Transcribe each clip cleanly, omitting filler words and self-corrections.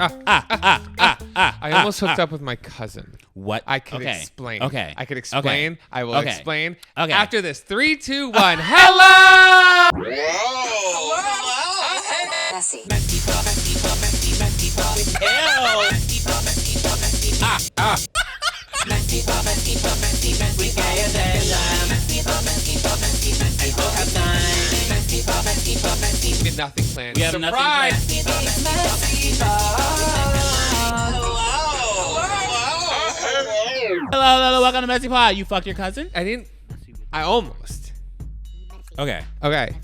I almost hooked up with my cousin. What? I could explain. Okay. I could explain. Okay. I will Okay. explain. Okay. After this, 3, 2, 1. Hello! Messy. We have nothing planned. We have Surprise! nothing Hello, welcome to MessyPod. You fucked your cousin? I almost. Okay. Okay.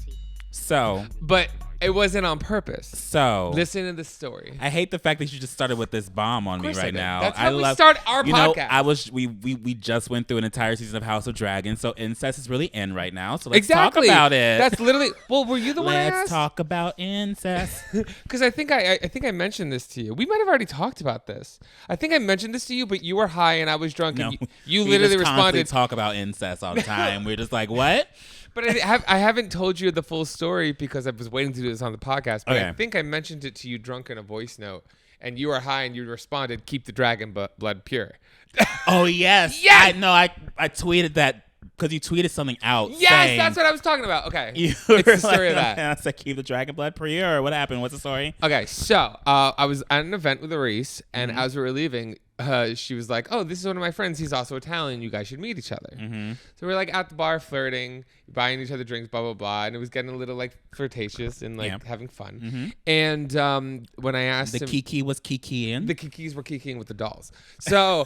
So But it wasn't on purpose. Listen to the story. I hate the fact that you just started with this bomb on me course I right did. now. That's how we start our podcast. We just went through an entire season of House of Dragons, so incest is really in right now. So let's talk Exactly. about it. That's literally. Well, were you the one I Let's asked? talk about incest. Because I think I mentioned this to you. We might have already talked about this. I think I mentioned this to you, but you were high and I was drunk. No, and you we literally just constantly responded. talk about incest all the time. We're just like, what? But I haven't told you the full story because I was waiting to do this on the podcast. But Okay. I think I mentioned it to you drunk in a voice note, and you were high and you responded, "Keep the dragon blood pure." Oh yes. Yes! I tweeted that because you tweeted something out. Yes, saying, that's what I was talking about. Okay, it's it's the story of that. I said keep the dragon blood pure. Or what happened? What's the story? Okay, so I was at an event with Reese, and Mm-hmm. as we were leaving, she was like, "Oh, this is one of my friends. He's also Italian. You guys should meet each other." Mm-hmm. So we're like at the bar flirting, buying each other drinks, blah blah blah, and it was getting a little like flirtatious and like Yeah. having fun. Mm-hmm. And when I asked The him, Kiki was Kikiing. the Kikis were kikiing with the dolls. So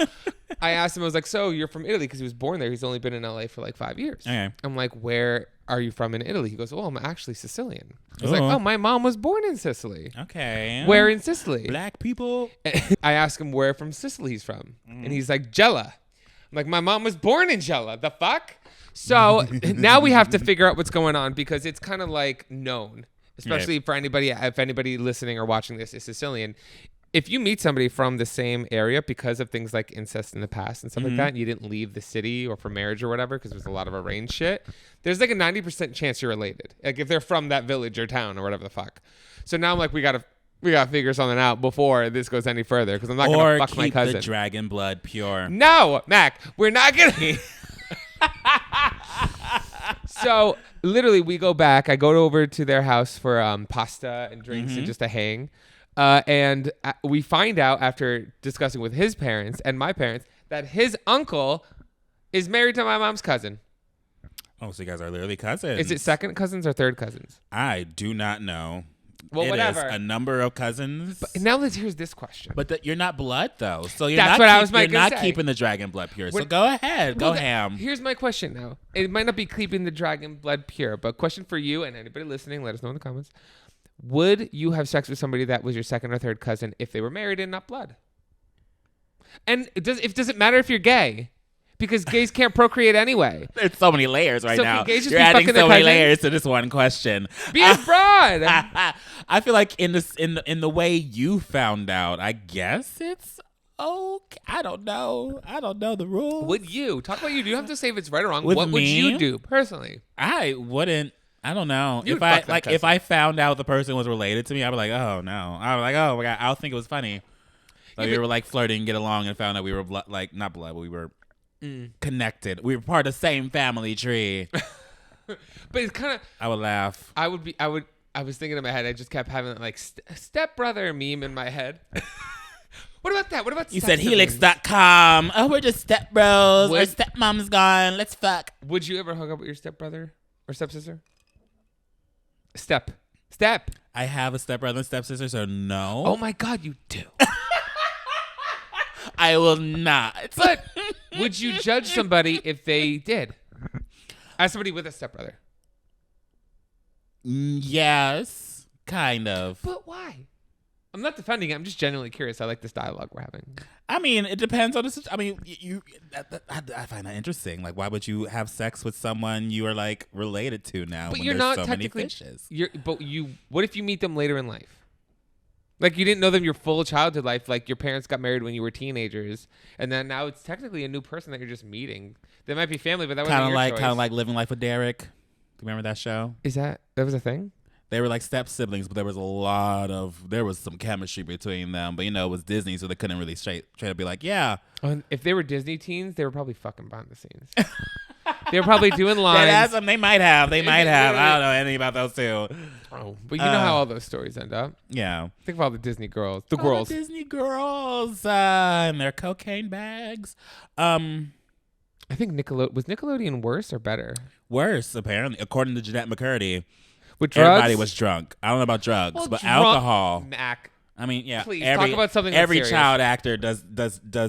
I asked him, I was like, "So you're from Italy?" Because he was born there. He's only been in LA for like 5 years. Okay. I'm like, "Where are you from in Italy?" He goes, "Well, I'm actually Sicilian." I was like, Ooh. "Oh, my mom was born in Sicily." Okay. Where in Sicily? Black people? I asked him where from Sicily he's from. And he's like, Gela. I'm like, my mom was born in Gela. The fuck? So now we have to figure out what's going on because it's kind of like known, especially for anybody, if anybody listening or watching this is Sicilian. If you meet somebody from the same area because of things like incest in the past and stuff like that, and you didn't leave the city or for marriage or whatever, because there's a lot of arranged shit, there's like a 90% chance you're related. Like if they're from that village or town or whatever the fuck. So now I'm like, we gotta figure something out before this goes any further because I'm not gonna fuck my cousin. Keep the dragon blood pure. No, Mac, we're not gonna. So literally, we go back. I go over to their house for pasta and drinks and just a hang. And we find out after discussing with his parents and my parents that his uncle is married to my mom's cousin. Oh, so you guys are literally cousins. Is it second cousins or third cousins? I do not know. Well, It whatever. is a number of cousins. But now here's this question. But you're not blood, though. So you're That's not, what I was you're gonna not say. keeping the dragon blood pure. So When- go ahead. Go Well, ham. Here's my question now. It might not be keeping the dragon blood pure, but question for you and anybody listening, let us know in the comments. Would you have sex with somebody that was your second or third cousin if they were married and not blood? And does it matter if you're gay? Because gays can't procreate anyway. There's so many layers right So now. can gays just You're be adding fucking their so many cousin? layers to this one question. Be a broad. I feel like in the way you found out, I guess it's okay. I don't know the rules. Would you talk about you? Do you have to say if it's right or wrong? With what would me? you do personally? I wouldn't. I don't know. You If would I fuck that like, if cousin. I found out the person was related to me, I'd be like, oh no. I was like, oh my god, I'll think it was funny. Like Yeah, we but- were like flirting, get along, and found out we were like not blood, but we were connected. We were part of the same family tree. But it's kind of. I would laugh. I was thinking in my head. I just kept having like stepbrother meme in my head. What about that? What about You step said siblings? helix.com. Oh, we're just step bros. Our Would- stepmom's gone. Let's fuck. Would you ever hook up with your stepbrother or stepsister? Step. I have a stepbrother and stepsister, so no. Oh my God, you do. I will not. But would you judge somebody if they did? As somebody with a stepbrother. Yes, kind of. But why? I'm not defending it. I'm just genuinely curious. I like this dialogue we're having. I mean, it depends on the situation. I mean, I find that interesting. Like, why would you have sex with someone you are like related to now? But when you're there's not so many technically. fishes? What if you meet them later in life? Like you didn't know them your full childhood life. Like your parents got married when you were teenagers, and then now it's technically a new person that you're just meeting. They might be family, but that wasn't your choice. Kind of like Living Life with Derek. Remember that show? Is that was a thing? They were like step siblings, but there was some chemistry between them. But it was Disney, so they couldn't really straight up be like, yeah. If they were Disney teens, they were probably fucking behind the scenes. They were probably doing lines. They might have. I don't know anything about those two. Oh, but you know how all those stories end up. Yeah. Think of all the Disney girls. The Disney girls and their cocaine bags. I think was Nickelodeon worse or better? Worse, apparently, according to Jeanette McCurdy. With drugs? Everybody was drunk. I don't know about drugs, but alcohol. Mac. I mean, yeah. Please talk about something. Every that's child actor does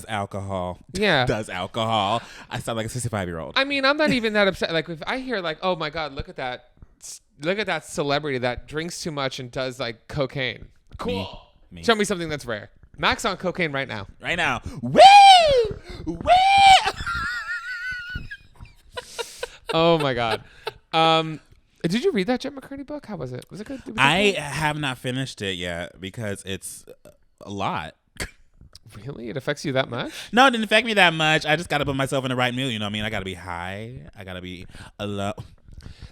alcohol. Yeah, does alcohol. I sound like a 65-year-old. I mean, I'm not even that upset. Like if I hear like, oh my god, look at that celebrity that drinks too much and does like cocaine. Cool. Me. Show me something that's rare. Mac's on cocaine right now. Right now. Woo! Woo! Oh my god. Did you read that Jen McCurdy book? How was it? Was it good? I have not finished it yet because it's a lot. Really? It affects you that much? No, it didn't affect me that much. I just got to put myself in the right mood. You know what I mean? I got to be high. I got to be alone.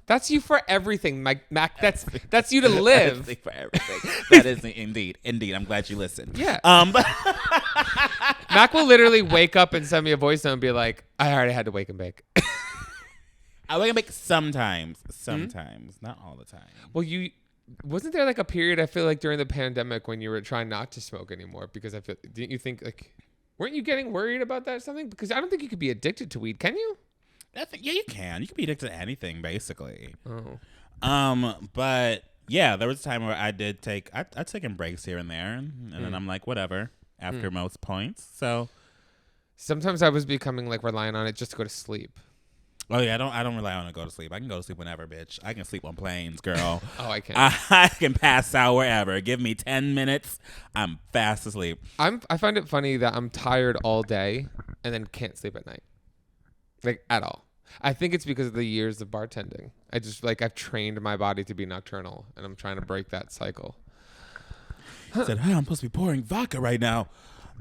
That's you for everything, Mac. That's you to live. For everything. That is indeed. I'm glad you listened. Yeah. Mac will literally wake up and send me a voice note and be like, I already had to wake and bake. I wake and bake sometimes, not all the time. Well, wasn't there like a period I feel like during the pandemic when you were trying not to smoke anymore because didn't you think like weren't you getting worried about that or something? Because I don't think you could be addicted to weed, can you? Yeah, you can. You can be addicted to anything basically. Oh. But yeah, there was a time where I'd taken breaks here and there, and then I'm like whatever after most points. So sometimes I was becoming like reliant on it just to go to sleep. Oh yeah, I don't rely on it to go to sleep. I can go to sleep whenever, bitch. I can sleep on planes, girl. Oh, I can. I can pass out wherever. Give me 10 minutes, I'm fast asleep. I find it funny that I'm tired all day and then can't sleep at night, like at all. I think it's because of the years of bartending. I just I've trained my body to be nocturnal, and I'm trying to break that cycle. I said, hey, I'm supposed to be pouring vodka right now.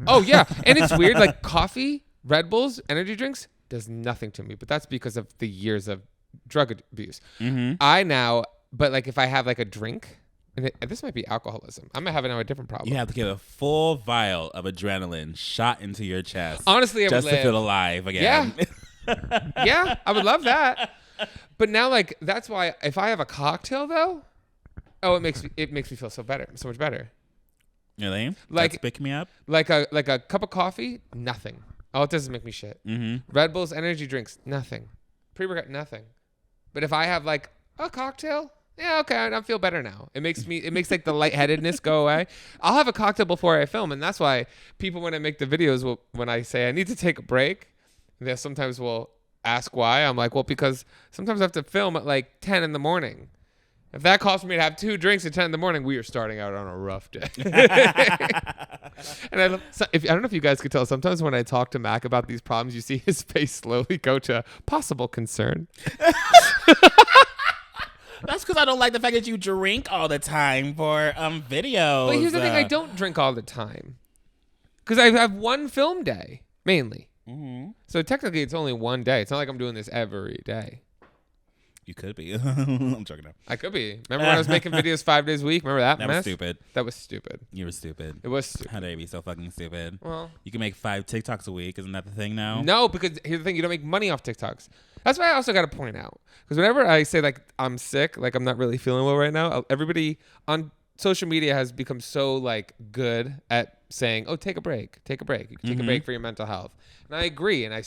Oh yeah, and it's weird. Like coffee, Red Bulls, energy drinks. Does nothing to me, but that's because of the years of drug abuse. Mm-hmm. But like if I have like a drink, and this might be alcoholism, I might have now a different problem. You have to get a full vial of adrenaline shot into your chest. Honestly, just to feel alive again. Yeah, yeah, I would love that. But now, like that's why if I have a cocktail though, it makes me feel so much better. Really? Like that's pick me up. Like a cup of coffee, nothing. Oh, it doesn't make me shit. Mm-hmm. Red Bulls, energy drinks, nothing. Pre-workout, nothing. But if I have like a cocktail, yeah, okay, I feel better now. It makes like the lightheadedness go away. I'll have a cocktail before I film, and that's why people when I make the videos, when I say I need to take a break, they sometimes will ask why. I'm like, well, because sometimes I have to film at like 10 in the morning. If that costs me to have 2 drinks at 10 in the morning, we are starting out on a rough day. And I don't know if you guys could tell, sometimes when I talk to Mac about these problems, you see his face slowly go to possible concern. That's because I don't like the fact that you drink all the time for videos. But here's the thing, I don't drink all the time. Because I have one film day, mainly. Mm-hmm. So technically it's only one day. It's not like I'm doing this every day. You could be. I'm joking now. I could be. Remember when I was making videos 5 days a week? Remember that mess? That was stupid. That was stupid. You were stupid. It was stupid. How dare you be so fucking stupid? Well, you can make 5 TikToks a week. Isn't that the thing now? No, because here's the thing. You don't make money off TikToks. That's why I also got to point out. Because whenever I say like I'm sick, like I'm not really feeling well right now, everybody on social media has become so like good at saying, oh, take a break. Take a break. You can take a break for your mental health. And I agree. And I'm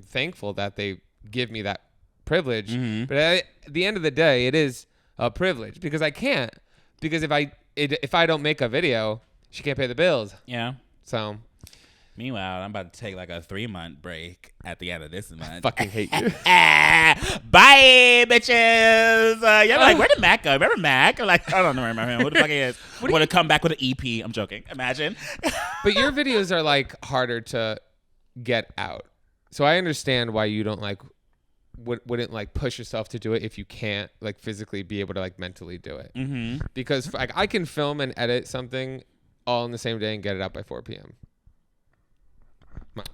thankful that they give me that privilege. Mm-hmm. But at the end of the day, it is a privilege because I can't. Because if I don't make a video, she can't pay the bills. Yeah. So. Meanwhile, I'm about to take like a 3-month break at the end of this month. I fucking hate you. Bye, bitches. You're like, where did Mac go? Remember Mac? I'm like, I don't remember him. What the fuck he is? Want to come back with an EP? I'm joking. Imagine. But your videos are like harder to get out. So I understand why you don't like wouldn't like push yourself to do it if you can't like physically be able to like mentally do it. Mm-hmm. Because like I can film and edit something all in the same day and get it out by 4 p.m.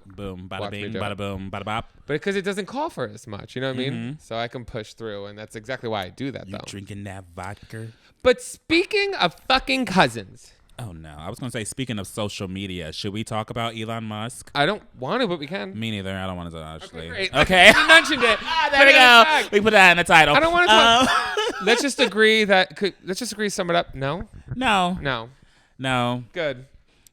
Boom, bada Watch me bing, do bada it. boom, bada bop. But because it doesn't call for as much, you know what I mean? So I can push through, and that's exactly why I do that, You though. drinking that vodka? But speaking of fucking cousins, Oh no, I was gonna say. Speaking of social media, should we talk about Elon Musk? I don't want to, but we can. Me neither. I don't want to actually. Great. Okay. You mentioned it. There we go. We put that in the title. I don't want to talk. Let's just agree let's just agree. Sum it up. No. No. Good.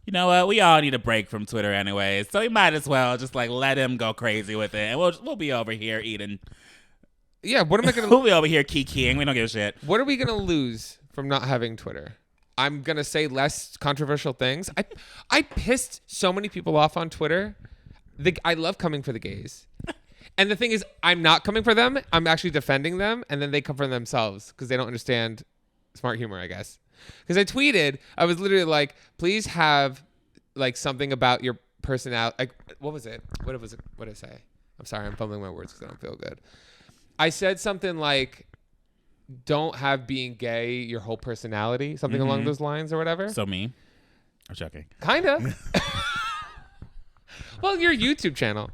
You know what? We all need a break from Twitter anyway, so we might as well just like let him go crazy with it, and we'll be over here eating. Yeah. What am I gonna? We'll be over here kikiing. We don't give a shit. What are we gonna lose from not having Twitter? I'm gonna say less controversial things. I pissed so many people off on Twitter. I love coming for the gays. And the thing is, I'm not coming for them. I'm actually defending them. And then they come for themselves because they don't understand smart humor, I guess. Because I tweeted, I was literally like, please have like something about your personality. Like, what was it? What was it? What did I say? I'm sorry. I'm fumbling my words because I don't feel good. I said something like, don't have being gay your whole personality, something along those lines or whatever. So me. I'm joking. Kind of. Well, your YouTube channel.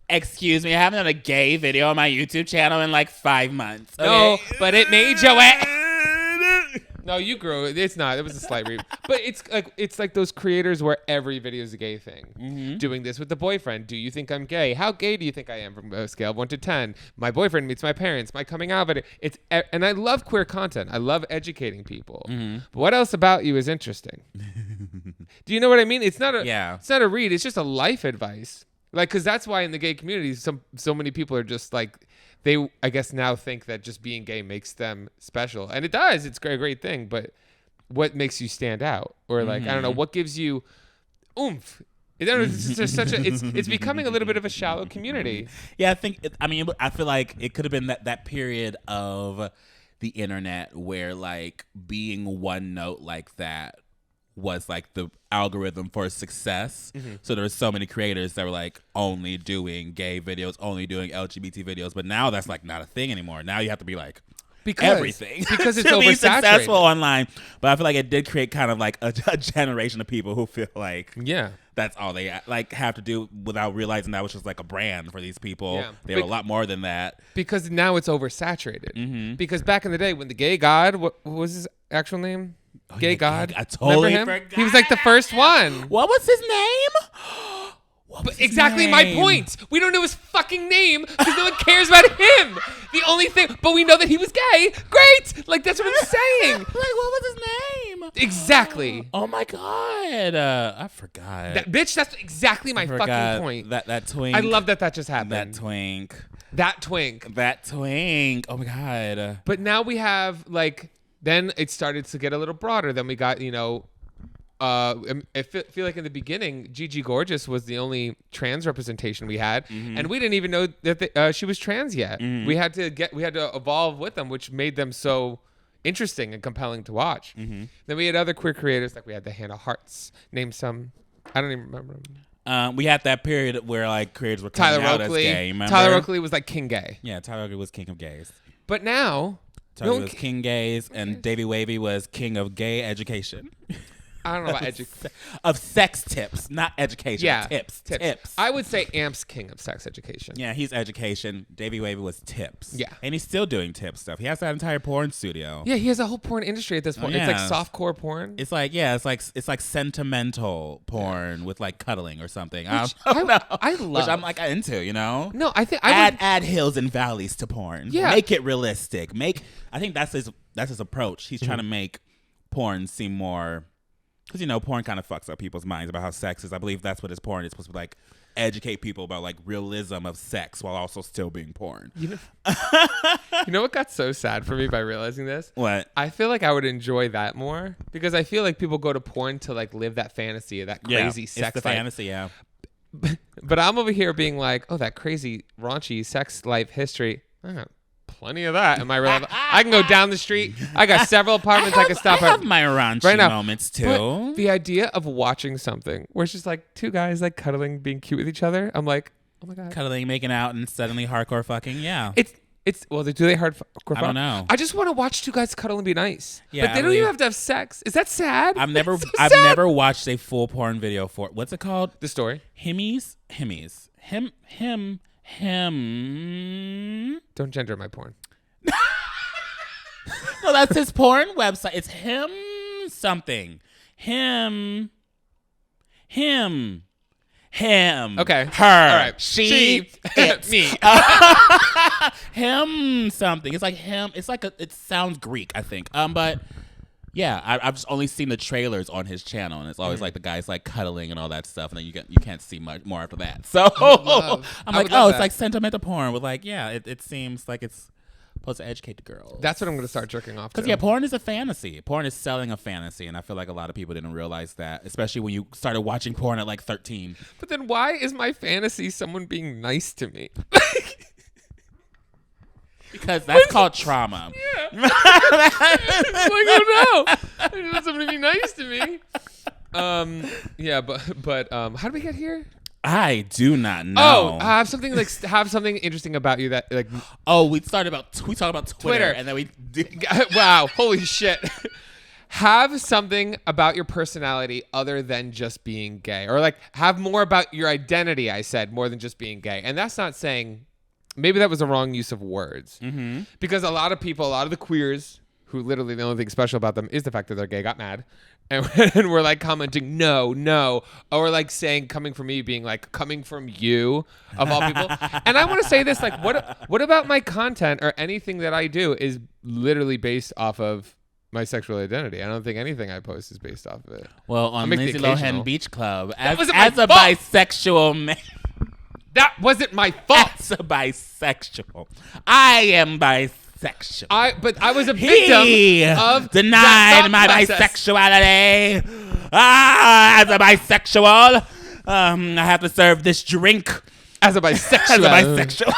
Excuse me, I haven't done a gay video on my YouTube channel in like 5 months. Okay? No, but it made you wet. No, you grew. It's not. It was a slight but it's like those creators where every video is a gay thing. Doing this with the boyfriend. Do you think I'm gay? How gay do you think I am from a scale of 1 to 10? My boyfriend meets my parents. My coming out. But and I love queer content. I love educating people. But what else about you is interesting? Do you know what I mean? It's not a read. It's just a life advice. Like, because that's why in the gay community, so many people are just like, they, I guess, now think that just being gay makes them special. And it does. It's a great thing. But what makes you stand out? Or like, I don't know, what gives you oomph? It's just it's becoming a little bit of a shallow community. Yeah, I feel like it could have been that period of the internet where like being one note like that was like the algorithm for success. So there were so many creators that were like only doing gay videos, only doing LGBT videos, but now that's like not a thing anymore. Now you have to be like everything because it's to be oversaturated. Successful online. But I feel like it did create kind of like a generation of people who feel like that's all they like have to do without realizing that was just like a brand for these people. Yeah. They were a lot more than that because now it's oversaturated. Because back in the day when the gay god, what was his actual name? Gay God. I totally forgot. He was like the first one. What was his name? Exactly my point. We don't know his fucking name because no one cares about him. The only thing, but we know that he was gay. Great. Like, that's what I'm saying. Like, what was his name? Exactly. Oh my God. I forgot. That bitch, that's exactly my fucking point. That twink. I love that just happened. That twink. Oh my God. But now we have like, then it started to get a little broader. Then we got, I feel like in the beginning, Gigi Gorgeous was the only trans representation we had, and we didn't even know that she was trans yet. We had to evolve with them, which made them so interesting and compelling to watch. Then we had other queer creators, like we had the Hannah Harts, name some. I don't even remember them. We had that period where like creators were coming out as gay. Remember? Tyler Oakley was like king gay. Yeah, Tyler Oakley was king of gays. But now. Tyler was king gays, and Davey Wavy was king of gay education. I don't know about education. Of sex tips, not education. Yeah, tips. I would say Amp's king of sex education. Yeah, he's education. Davey Wavy was tips. Yeah. And he's still doing tip stuff. He has that entire porn studio. Yeah, he has a whole porn industry at this point. Yeah. It's like softcore porn. It's like sentimental porn with like cuddling or something. I love. Which I'm like into, you know? No, I think add hills and valleys to porn. Yeah. Make it realistic. I think that's his approach. He's trying to make porn seem more, because porn kind of fucks up people's minds about how sex is. I believe that's what his porn is supposed to be like, educate people about like realism of sex while also still being porn. You know what got so sad for me by realizing this? What? I feel like I would enjoy that more because I feel like people go to porn to like live that fantasy of that crazy sex it's the life. fantasy, yeah. But I'm over here being like, oh, that crazy raunchy sex life history. I got plenty of that in my real life. I can go down the street. I got several apartments I can stop at. I have my raunchy right now. moments too. But the idea of watching something where it's just like two guys like cuddling, being cute with each other. I'm like, oh my God. Cuddling, making out, and suddenly hardcore fucking, yeah. Do they hardcore? I don't know. I just want to watch two guys cuddle and be nice. Yeah, but they don't even have to have sex. Is that sad? I've never sad. never watched a full porn video for what's it called? The story. Him. Don't gender my porn. No, that's his porn website. It's him something. Him. Okay. Her. All right. She. It. Me. Him something. It's like him. It's like it sounds Greek, I think. But yeah, I've just only seen the trailers on his channel, and it's always like the guys like cuddling and all that stuff, and then you can't see much more after that. So I'm like, it's like sentimental porn with like, yeah, it seems like it's supposed to educate the girls. That's what I'm going to start jerking off to. Because, yeah, porn is a fantasy. Porn is selling a fantasy, and I feel like a lot of people didn't realize that, especially when you started watching porn at like 13. But then why is my fantasy someone being nice to me? Because that's called trauma. Yeah. Like, oh no. I just want somebody to be nice to me. Yeah, but how do we get here? I do not know. Oh, have something interesting about you that like. Oh, we talked about Twitter. And then we wow, holy shit. Have something about your personality other than just being gay, or like have more about your identity. I said more than just being gay, and that's not saying. Maybe that was a wrong use of words, because a lot of the queers who literally the only thing special about them is the fact that they're gay got mad. And we're like commenting, no, or like saying, coming from me, being like, coming from you, of all people. And I want to say this, like, what about my content or anything that I do is literally based off of my sexual identity? I don't think anything I post is based off of it. Well, on Lindsay Lohan Beach Club, as a bisexual man. That wasn't my fault. As a bisexual. I am bisexual. But I was a victim of denied my bisexuality. As a bisexual, I have to serve this drink as a bisexual. As a bisexual.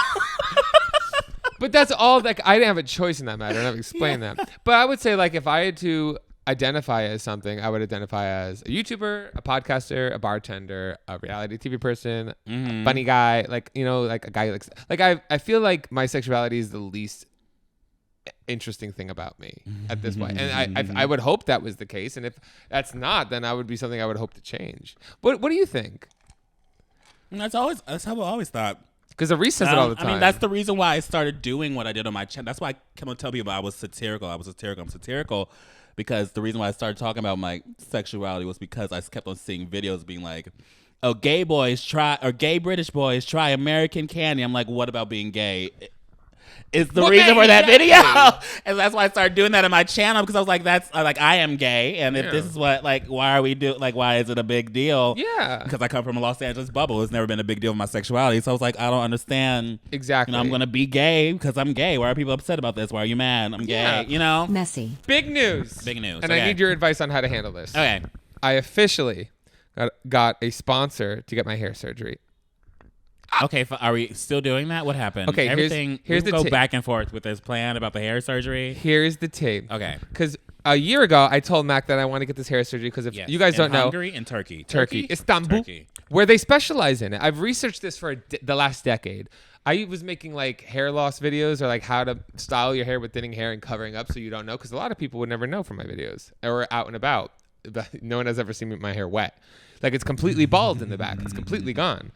But that's all. Like I didn't have a choice in that matter, and I've explained that. But I would say, like, if I had to identify as something, I would identify as a YouTuber, a podcaster, a bartender, a reality TV person, a funny guy, like, you know, like a guy who like I feel like my sexuality is the least interesting thing about me at this point, and I would hope that was the case, and if that's not, then I would be something I would hope to change. What do you think? That's how I always thought. Because Reese says it all the time. I mean, that's the reason why I started doing what I did on my channel. That's why I kept on telling people I was satirical. I'm satirical. Because the reason why I started talking about my sexuality was because I kept on seeing videos being like, oh, gay British boys try American candy. I'm like, what about being gay? Is the reason for that video. And that's why I started doing that on my channel, because I was like, that's like, I am gay. And if this is what, like, why is it a big deal? Yeah. Because I come from a Los Angeles bubble. It's never been a big deal with my sexuality. So I was like, I don't understand. Exactly. You know, I'm going to be gay because I'm gay. Why are people upset about this? Why are you mad? I'm gay, you know? Messy. Big news. And I need your advice on how to handle this. Okay. I officially got a sponsor to get my hair surgery. Okay, are we still doing that? What happened? Okay, here's the go back and forth with this plan about the hair surgery. Here's the tape. Okay. Because a year ago, I told Mac that I want to get this hair surgery because if you guys don't know, Hungary and Turkey, Istanbul, Turkey. Where they specialize in it. I've researched this for the last decade. I was making like hair loss videos or like how to style your hair with thinning hair and covering up so you don't know, because a lot of people would never know from my videos or out and about. No one has ever seen my hair wet. Like it's completely bald in the back. It's completely gone.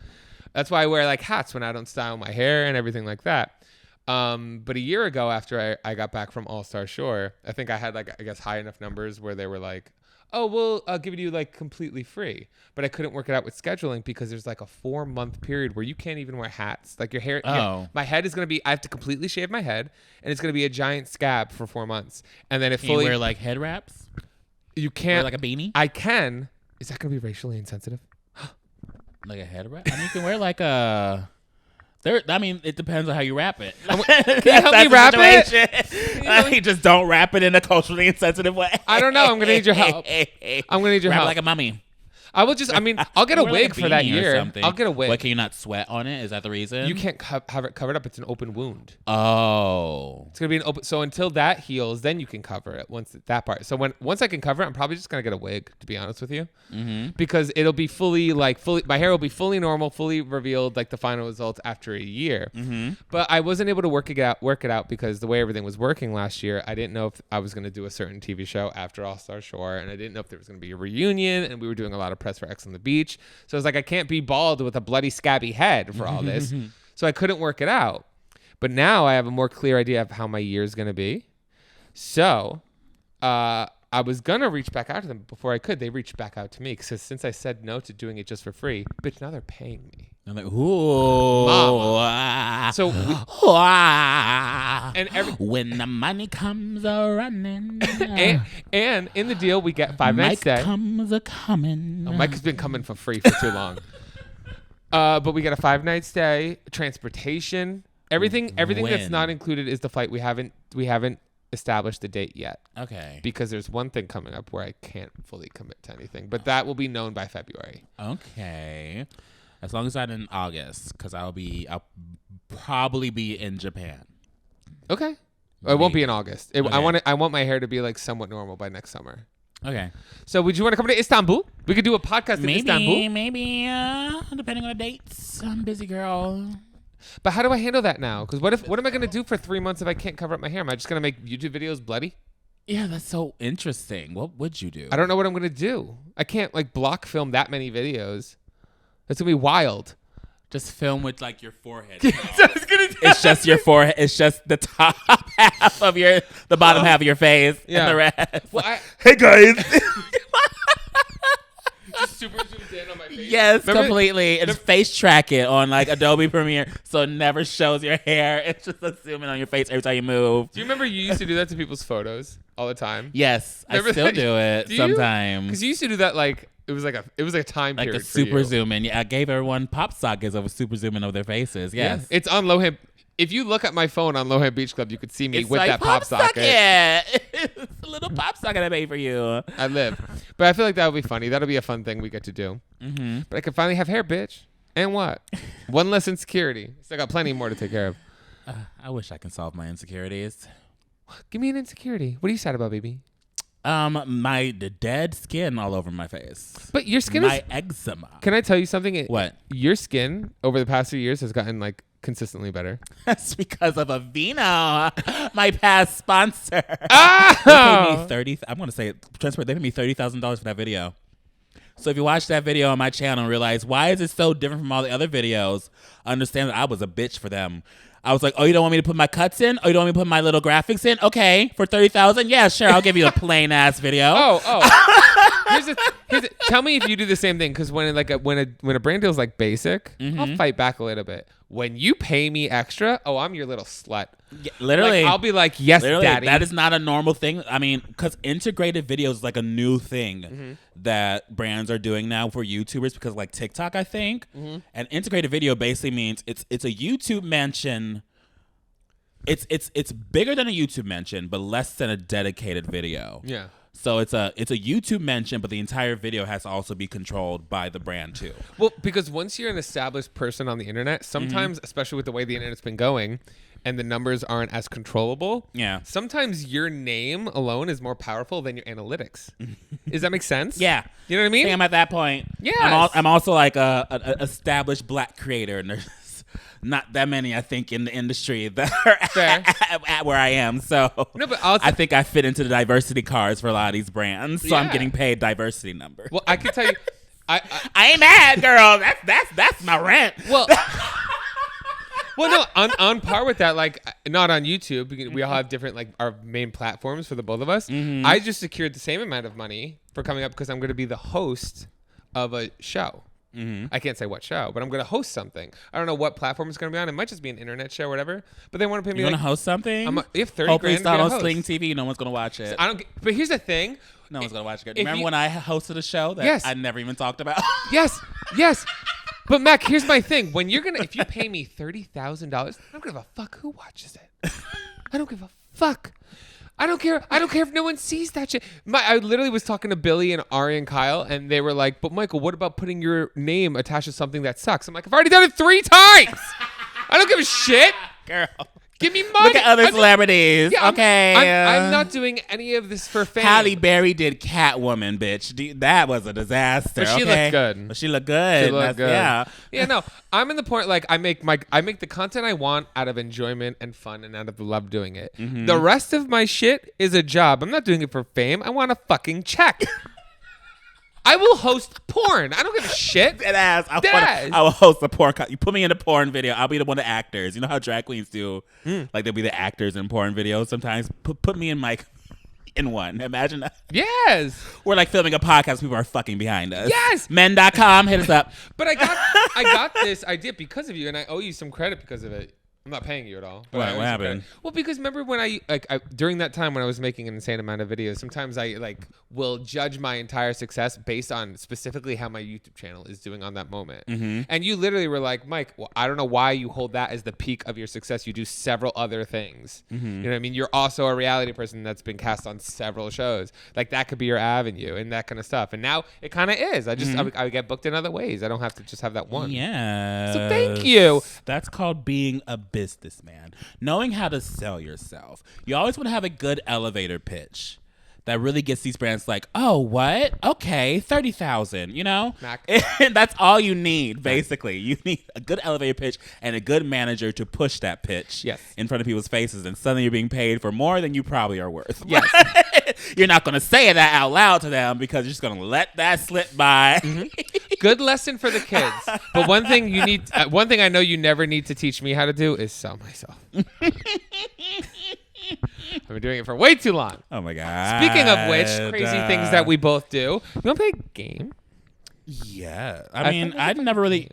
That's why I wear like hats when I don't style my hair and everything like that. But a year ago, after I got back from All-Star Shore, I think I had like, I guess, high enough numbers where they were like, oh, well, I'll give it to you like completely free. But I couldn't work it out with scheduling because there's like a 4-month period where you can't even wear hats. Like your hair, my head is going to be, I have to completely shave my head and it's going to be a giant scab for 4 months. And then Can you wear like head wraps? You can't. Or like a beanie? I can. Is that going to be racially insensitive? Like a head wrap? I mean, you can wear like a... I mean, it depends on how you wrap it. Can you help me wrap it? You just don't wrap it in a culturally insensitive way. I don't know. I'm going to need your help. I'm going to need your help. Like a mummy. I will just. I mean, I'll get a Wear, like, wig for that beanie or year. something. I'll get a wig. What, can you not sweat on it? Is that the reason? You can't have it covered up. It's an open wound. Oh. It's gonna be an open. So until that heals, then you can cover it. Once that part. So once I can cover it, I'm probably just gonna get a wig. To be honest with you, because it'll be fully. My hair will be fully normal, fully revealed, like the final results after a year. But I wasn't able to work it out because the way everything was working last year, I didn't know if I was gonna do a certain TV show after All Star Shore, and I didn't know if there was gonna be a reunion, and we were doing a lot of press for X on the Beach. So I was like, I can't be bald with a bloody scabby head for all this. So I couldn't work it out. But now I have a more clear idea of how my year is going to be. So I was going to reach back out to them before I could. They reached back out to me because since I said no to doing it just for free, bitch, now they're paying me. I'm like, ooh. Mama. So when the money comes a-running. and in the deal, we get 5 nights stay. Mike comes a-coming. Oh, Mike has been coming for free for too long. But we get a 5-night stay, transportation, everything that's not included is the flight. We haven't established the date yet. Okay. Because there's one thing coming up where I can't fully commit to anything, but that will be known by February. Okay. As long as I'm in August, because I'll probably be in Japan. Okay. It won't be in August. Okay. I want my hair to be like somewhat normal by next summer. Okay. So would you want to come to Istanbul? We could do a podcast in Istanbul. Maybe, depending on the dates. I'm busy, girl. But how do I handle that now? Because what am I going to do for 3 months if I can't cover up my hair? Am I just going to make YouTube videos bloody? Yeah, that's so interesting. What would you do? I don't know what I'm going to do. I can't block film that many videos. That's going to be wild. Just film with your forehead. It's just your forehead. It's just the top half of the bottom half of your face and the rest. Well, hey guys. Just super zoomed in on my face. Yes, completely. And face track it on Adobe Premiere so it never shows your hair. It's just a zoom in on your face every time you move. Do you remember you used to do that to people's photos all the time? Yes, remember I still do it sometimes. Because you used to do that it was like a time period. Like a super zoom in. Yeah, I gave everyone pop sockets of a super zoom in of their faces. Yes. Yeah. It's on Lohan. If you look at my phone on Lohan Beach Club, you could see me with that pop socket. It's a little pop socket I made for you. I live. But I feel like that would be funny. That'll be a fun thing we get to do. Mm-hmm. But I can finally have hair, bitch. And what? One less insecurity. Still got plenty more to take care of. I wish I can solve my insecurities. Give me an insecurity. What are you sad about, baby? The dead skin all over my face. But your skin my eczema. Can I tell you something? What? Your skin over the past few years has gotten consistently better. That's because of Aveeno, my past sponsor. Oh! They paid me I'm going to say it. They paid me $30,000 for that video. So if you watch that video on my channel and realize, why is it so different from all the other videos? Understand that I was a bitch for them. I was like, oh, you don't want me to put my cuts in? Oh, you don't want me to put my little graphics in? Okay, for $30,000? Yeah, sure, I'll give you a plain ass video. Here's tell me if you do the same thing, because when a brand deal's basic, I'll fight back a little bit. When you pay me extra, I'm your little slut. Yeah, literally, I'll be like, yes, daddy. That is not a normal thing. I mean, because integrated videos is a new thing that brands are doing now for YouTubers, because TikTok, I think, and integrated video basically means it's a YouTube mention. It's bigger than a YouTube mention, but less than a dedicated video. Yeah. So it's a YouTube mention, but the entire video has to also be controlled by the brand too. Well, because once you're an established person on the internet, sometimes, especially with the way the internet's been going, and the numbers aren't as controllable, sometimes your name alone is more powerful than your analytics. Does that make sense? Yeah. You know what I mean? I think I'm at that point. Yeah. I'm also a established black creator, and there's not that many, I think, in the industry that are at where I am. So no, but I think I fit into the diversity cards for a lot of these brands. So I'm getting paid diversity numbers. Well, I can tell you, I ain't mad, girl. That's my rent. Well, no, on par with that, not on YouTube. We all have different, our main platforms for the both of us. I just secured the same amount of money for coming up because I'm going to be the host of a show. I can't say what show, but I'm going to host something. I don't know what platform it's going to be on. It might just be an internet show or whatever. But they want to pay me. You want to host something? You have 30 Hopefully grand it's not to on host. Sling TV. No one's going to watch it. But here's the thing. No one's going to watch it. Remember when I hosted a show that I never even talked about? Yes. But Mac, here's my thing. If you pay me $30,000, I don't give a fuck who watches it. I don't give a fuck. I don't care. I don't care if no one sees that shit. I literally was talking to Billy and Ari and Kyle, and they were like, "But Michael, what about putting your name attached to something that sucks?" I'm like, "I've already done it 3 times. I don't give a shit, girl. Give me money." Look at other celebrities. Yeah, okay. I'm not doing any of this for fame. Halle Berry did Catwoman, bitch. That was a disaster. But she looked good. But she looked good. She looked good. Yeah. Yeah, no. I'm in the point like I make the content I want out of enjoyment and fun and out of the love doing it. Mm-hmm. The rest of my shit is a job. I'm not doing it for fame. I want a fucking check. I will host porn. I don't give a shit. Dead ass. I will host a porn. You put me in a porn video. I'll be the one of the actors. You know how drag queens do? Like they'll be the actors in porn videos sometimes. Put me in in one. Imagine that. Yes. We're like filming a podcast. People are fucking behind us. Yes. Men.com. Hit us up. But I got this idea because of you, and I owe you some credit because of it. I'm not paying you at all. But What happened? Well, because remember when I during that time when I was making an insane amount of videos, sometimes I will judge my entire success based on specifically how my YouTube channel is doing on that moment. Mm-hmm. And you literally were like, Mike, well, I don't know why you hold that as the peak of your success. You do several other things. Mm-hmm. You know what I mean? You're also a reality person that's been cast on several shows. Like that could be your avenue and that kind of stuff. And now it kind of is. I just I get booked in other ways. I don't have to just have that one. Yeah. So thank you. That's called being a businessman. Knowing how to sell yourself. You always want to have a good elevator pitch that really gets these brands like, oh, what? Okay, 30,000, you know? And that's all you need, basically. You need a good elevator pitch and a good manager to push that pitch in front of people's faces, and suddenly you're being paid for more than you probably are worth. Yes. You're not going to say that out loud to them because you're just going to let that slip by. Mm-hmm. Good lesson for the kids. But one thing I know you never need to teach me how to do is sell myself. I've been doing it for way too long. Oh my God. Speaking of which, crazy things that we both do. You want to play a game? Yeah. I mean,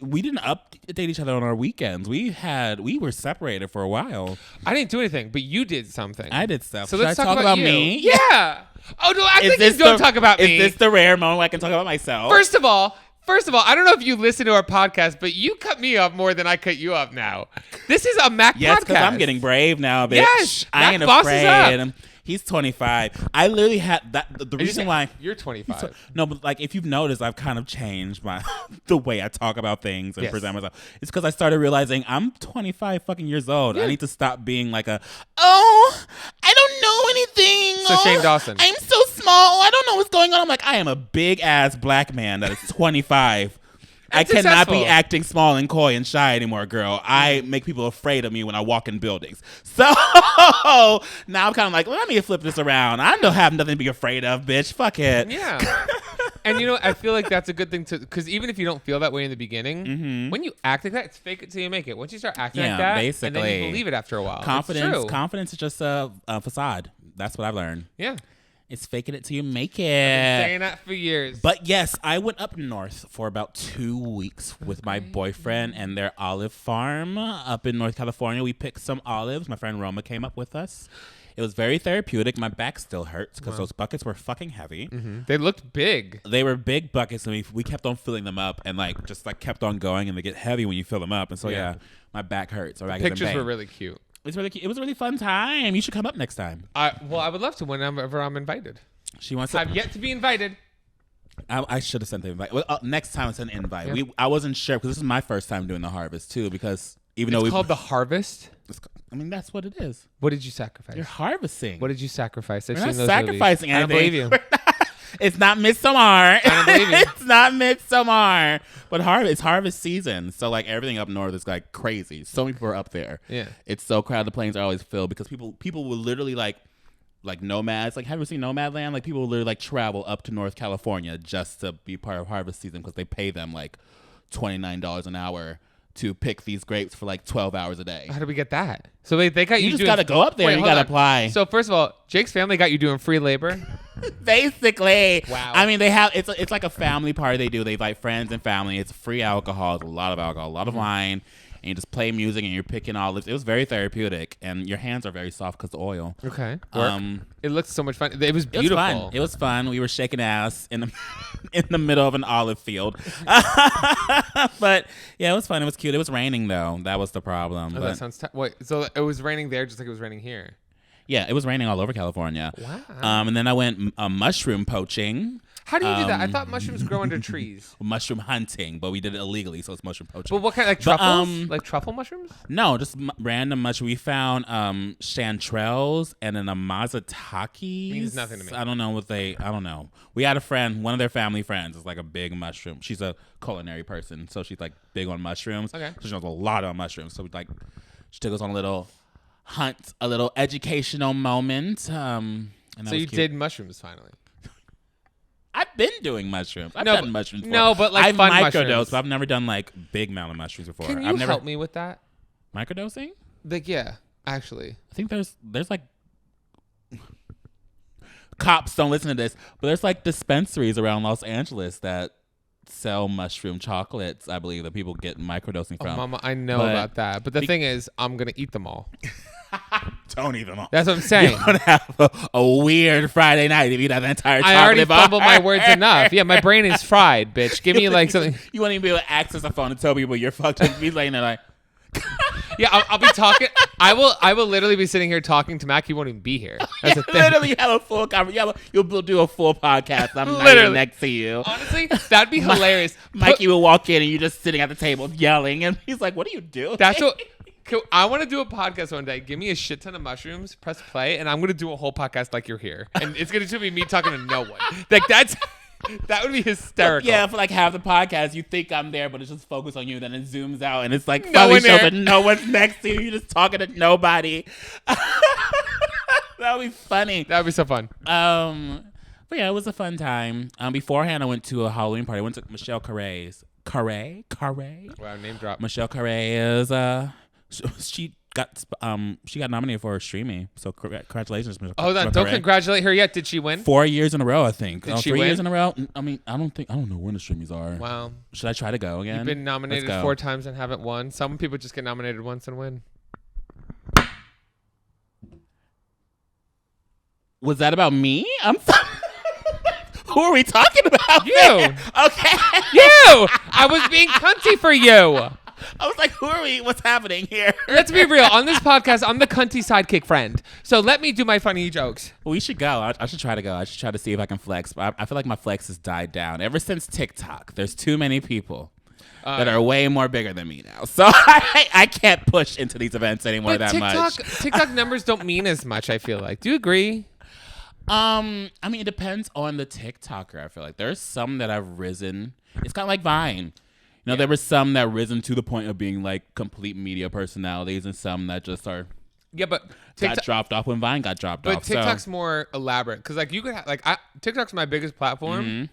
we didn't update each other on our weekends. We were separated for a while. I didn't do anything, but you did something. I did stuff. So Should let's I talk about you? Me. Yeah. Oh, no, I think you don't talk about me. Is this the rare moment where I can talk about myself? First of all, I don't know if you listen to our podcast, but you cut me up more than I cut you up now. This is a Mac podcast. Yes, because I'm getting brave now, bitch. Yes, I ain't Mac bosses afraid. up. He's 25. I literally had that. The reason why you're 25. No, but like if you've noticed, I've kind of changed the way I talk about things and present myself. It's because I started realizing I'm 25 fucking years old. Yeah. I need to stop being like I don't know anything. So Shane Dawson. I'm so small. I don't know what's going on. I'm like, I am a big ass black man that is 25. I cannot be acting small and coy and shy anymore, girl. I make people afraid of me when I walk in buildings. So now I'm kind of like, let me flip this around. I don't have nothing to be afraid of, bitch. Fuck it. Yeah. And you know, I feel like that's a good thing because even if you don't feel that way in the beginning, when you act like that, it's fake it till you make it. Once you start acting like that, basically, and then you believe it after a while. Confidence is just a facade. That's what I've learned. Yeah. It's faking it till you make it. I've been saying that for years. But yes, I went up north for about 2 weeks with my boyfriend and their olive farm up in North California. We picked some olives. My friend Roma came up with us. It was very therapeutic. My back still hurts because those buckets were fucking heavy. Mm-hmm. They looked big. They were big buckets, and we kept on filling them up and just kept on going, and they get heavy when you fill them up. And so yeah my back hurts. The pictures were really cute. It was a really fun time. You should come up next time. I would love to whenever I'm invited. She wants. I've yet to be invited. I should have sent the invite. Well, next time it's an invite. Yeah. I wasn't sure because this is my first time doing the harvest too. Because it's called the harvest. I mean, that's what it is. What did you sacrifice? You're harvesting. What did you sacrifice? We're not sacrificing anything. I don't believe you. It's not Midsommar. I don't believe you. It's not Midsommar. But it's harvest season. So everything up north is crazy. So many people are up there. Yeah. It's so crowded. The planes are always filled because people will literally like nomads. Have you seen Nomadland? People will literally travel up to North California just to be part of harvest season because they pay them $29 an hour to pick these grapes for 12 hours a day. How do we get that? So they got you. You just got to go up there. You got to apply. So first of all, Jake's family got you doing free labor. Basically. Wow. I mean, they have it's like a family party they do. They invite friends and family. It's free alcohol. It's a lot of alcohol, a lot of wine. And you just play music and you're picking olives. It was very therapeutic, and your hands are very soft because of oil. Okay. It looked so much fun. It was beautiful. It was fun. We were shaking ass in the middle of an olive field. But yeah, it was fun. It was cute. It was raining though. That was the problem. Oh, that sounds. Wait, so it was raining there just like it was raining here. Yeah, it was raining all over California. Wow. And then I went mushroom poaching. How do you do that? I thought mushrooms grow under trees. Mushroom hunting, but we did it illegally, so it's mushroom poaching. But what kind, like truffles? Like truffle mushrooms? No, just random mushroom. We found chanterelles and then amazatakis. Means nothing to me. I don't know. We had a friend, one of their family friends is like a big mushroom. She's a culinary person, so she's like big on mushrooms. Okay. So she knows a lot on mushrooms. So she took us on a little hunt, a little educational moment. And so you did mushrooms finally. I've been doing mushrooms. I've done mushrooms before. No, but like I've fun microdosed, mushrooms. but I've never done like big amount of mushrooms before. Can you I've never help me with that? Microdosing? Like, yeah, actually. I think there's like cops don't listen to this, but there's like dispensaries around Los Angeles that sell mushroom chocolates, I believe, that people get microdosing from. Oh, Mama, I know about that. But the thing is, I'm going to eat them all. Don't eat them all. That's what I'm saying. You're going to have a weird Friday night if you eat that entire chocolate I already bar. fumbled my words enough. Yeah, my brain is fried, bitch. Give me like something. You won't even be able to access a phone and tell people you're fucked up. Be laying there like... Yeah, I'll be talking. I will literally be sitting here talking to Mac. He won't even be here. That's the thing. Literally have a full conversation. You'll do a full podcast. I'm not Literally. even next to you. Honestly, that'd be hilarious. Mikey will walk in and you're just sitting at the table yelling, and he's like, "What are you doing?" That's what. I want to do a podcast one day. Give me a shit ton of mushrooms, press play, and I'm going to do a whole podcast like you're here. And it's going to be me talking to no one. Like, that would be hysterical. Yeah, for like half the podcast, you think I'm there, but it's just focused on you. Then it zooms out, and it's like No one shows there. that no one's next to you. You're just talking to nobody. That would be funny. That would be so fun. But yeah, it was a fun time. Beforehand, I went to a Halloween party. I went to Michelle Carré's. Carré? Wow, name drop. Michelle Carré is she got nominated for Streamy. So congratulations, Michelle. Hold on, Carré. don't congratulate her yet. Did she win? 4 years in a row, I think. Did she 3 win? years in a row. I mean, I don't know when the Streamies are. Wow. Should I try to go again? You've been nominated Let's go. 4 times and haven't won. Some people just get nominated once and win. Was that about me? I'm sorry. Who are we talking about? You. Okay. You. I was being cunty for you. I was like, who are we? What's happening here? Let's be real. On this podcast, I'm the cunty sidekick friend. So let me do my funny jokes. We should go. I should try to go. I should try to see if I can flex. But I feel like my flex has died down. Ever since TikTok, there's too many people that are way more bigger than me now. So I can't push into these events anymore But much. TikTok numbers don't mean as much, I feel like. Do you agree? I mean, it depends on the TikToker. I feel like there's some that have risen. It's kind of like Vine. You know, there were some that risen to the point of being like complete media personalities, and some that just are but got dropped off when Vine got dropped off. But TikTok's more elaborate because, like, you could have TikTok's my biggest platform. Mm-hmm.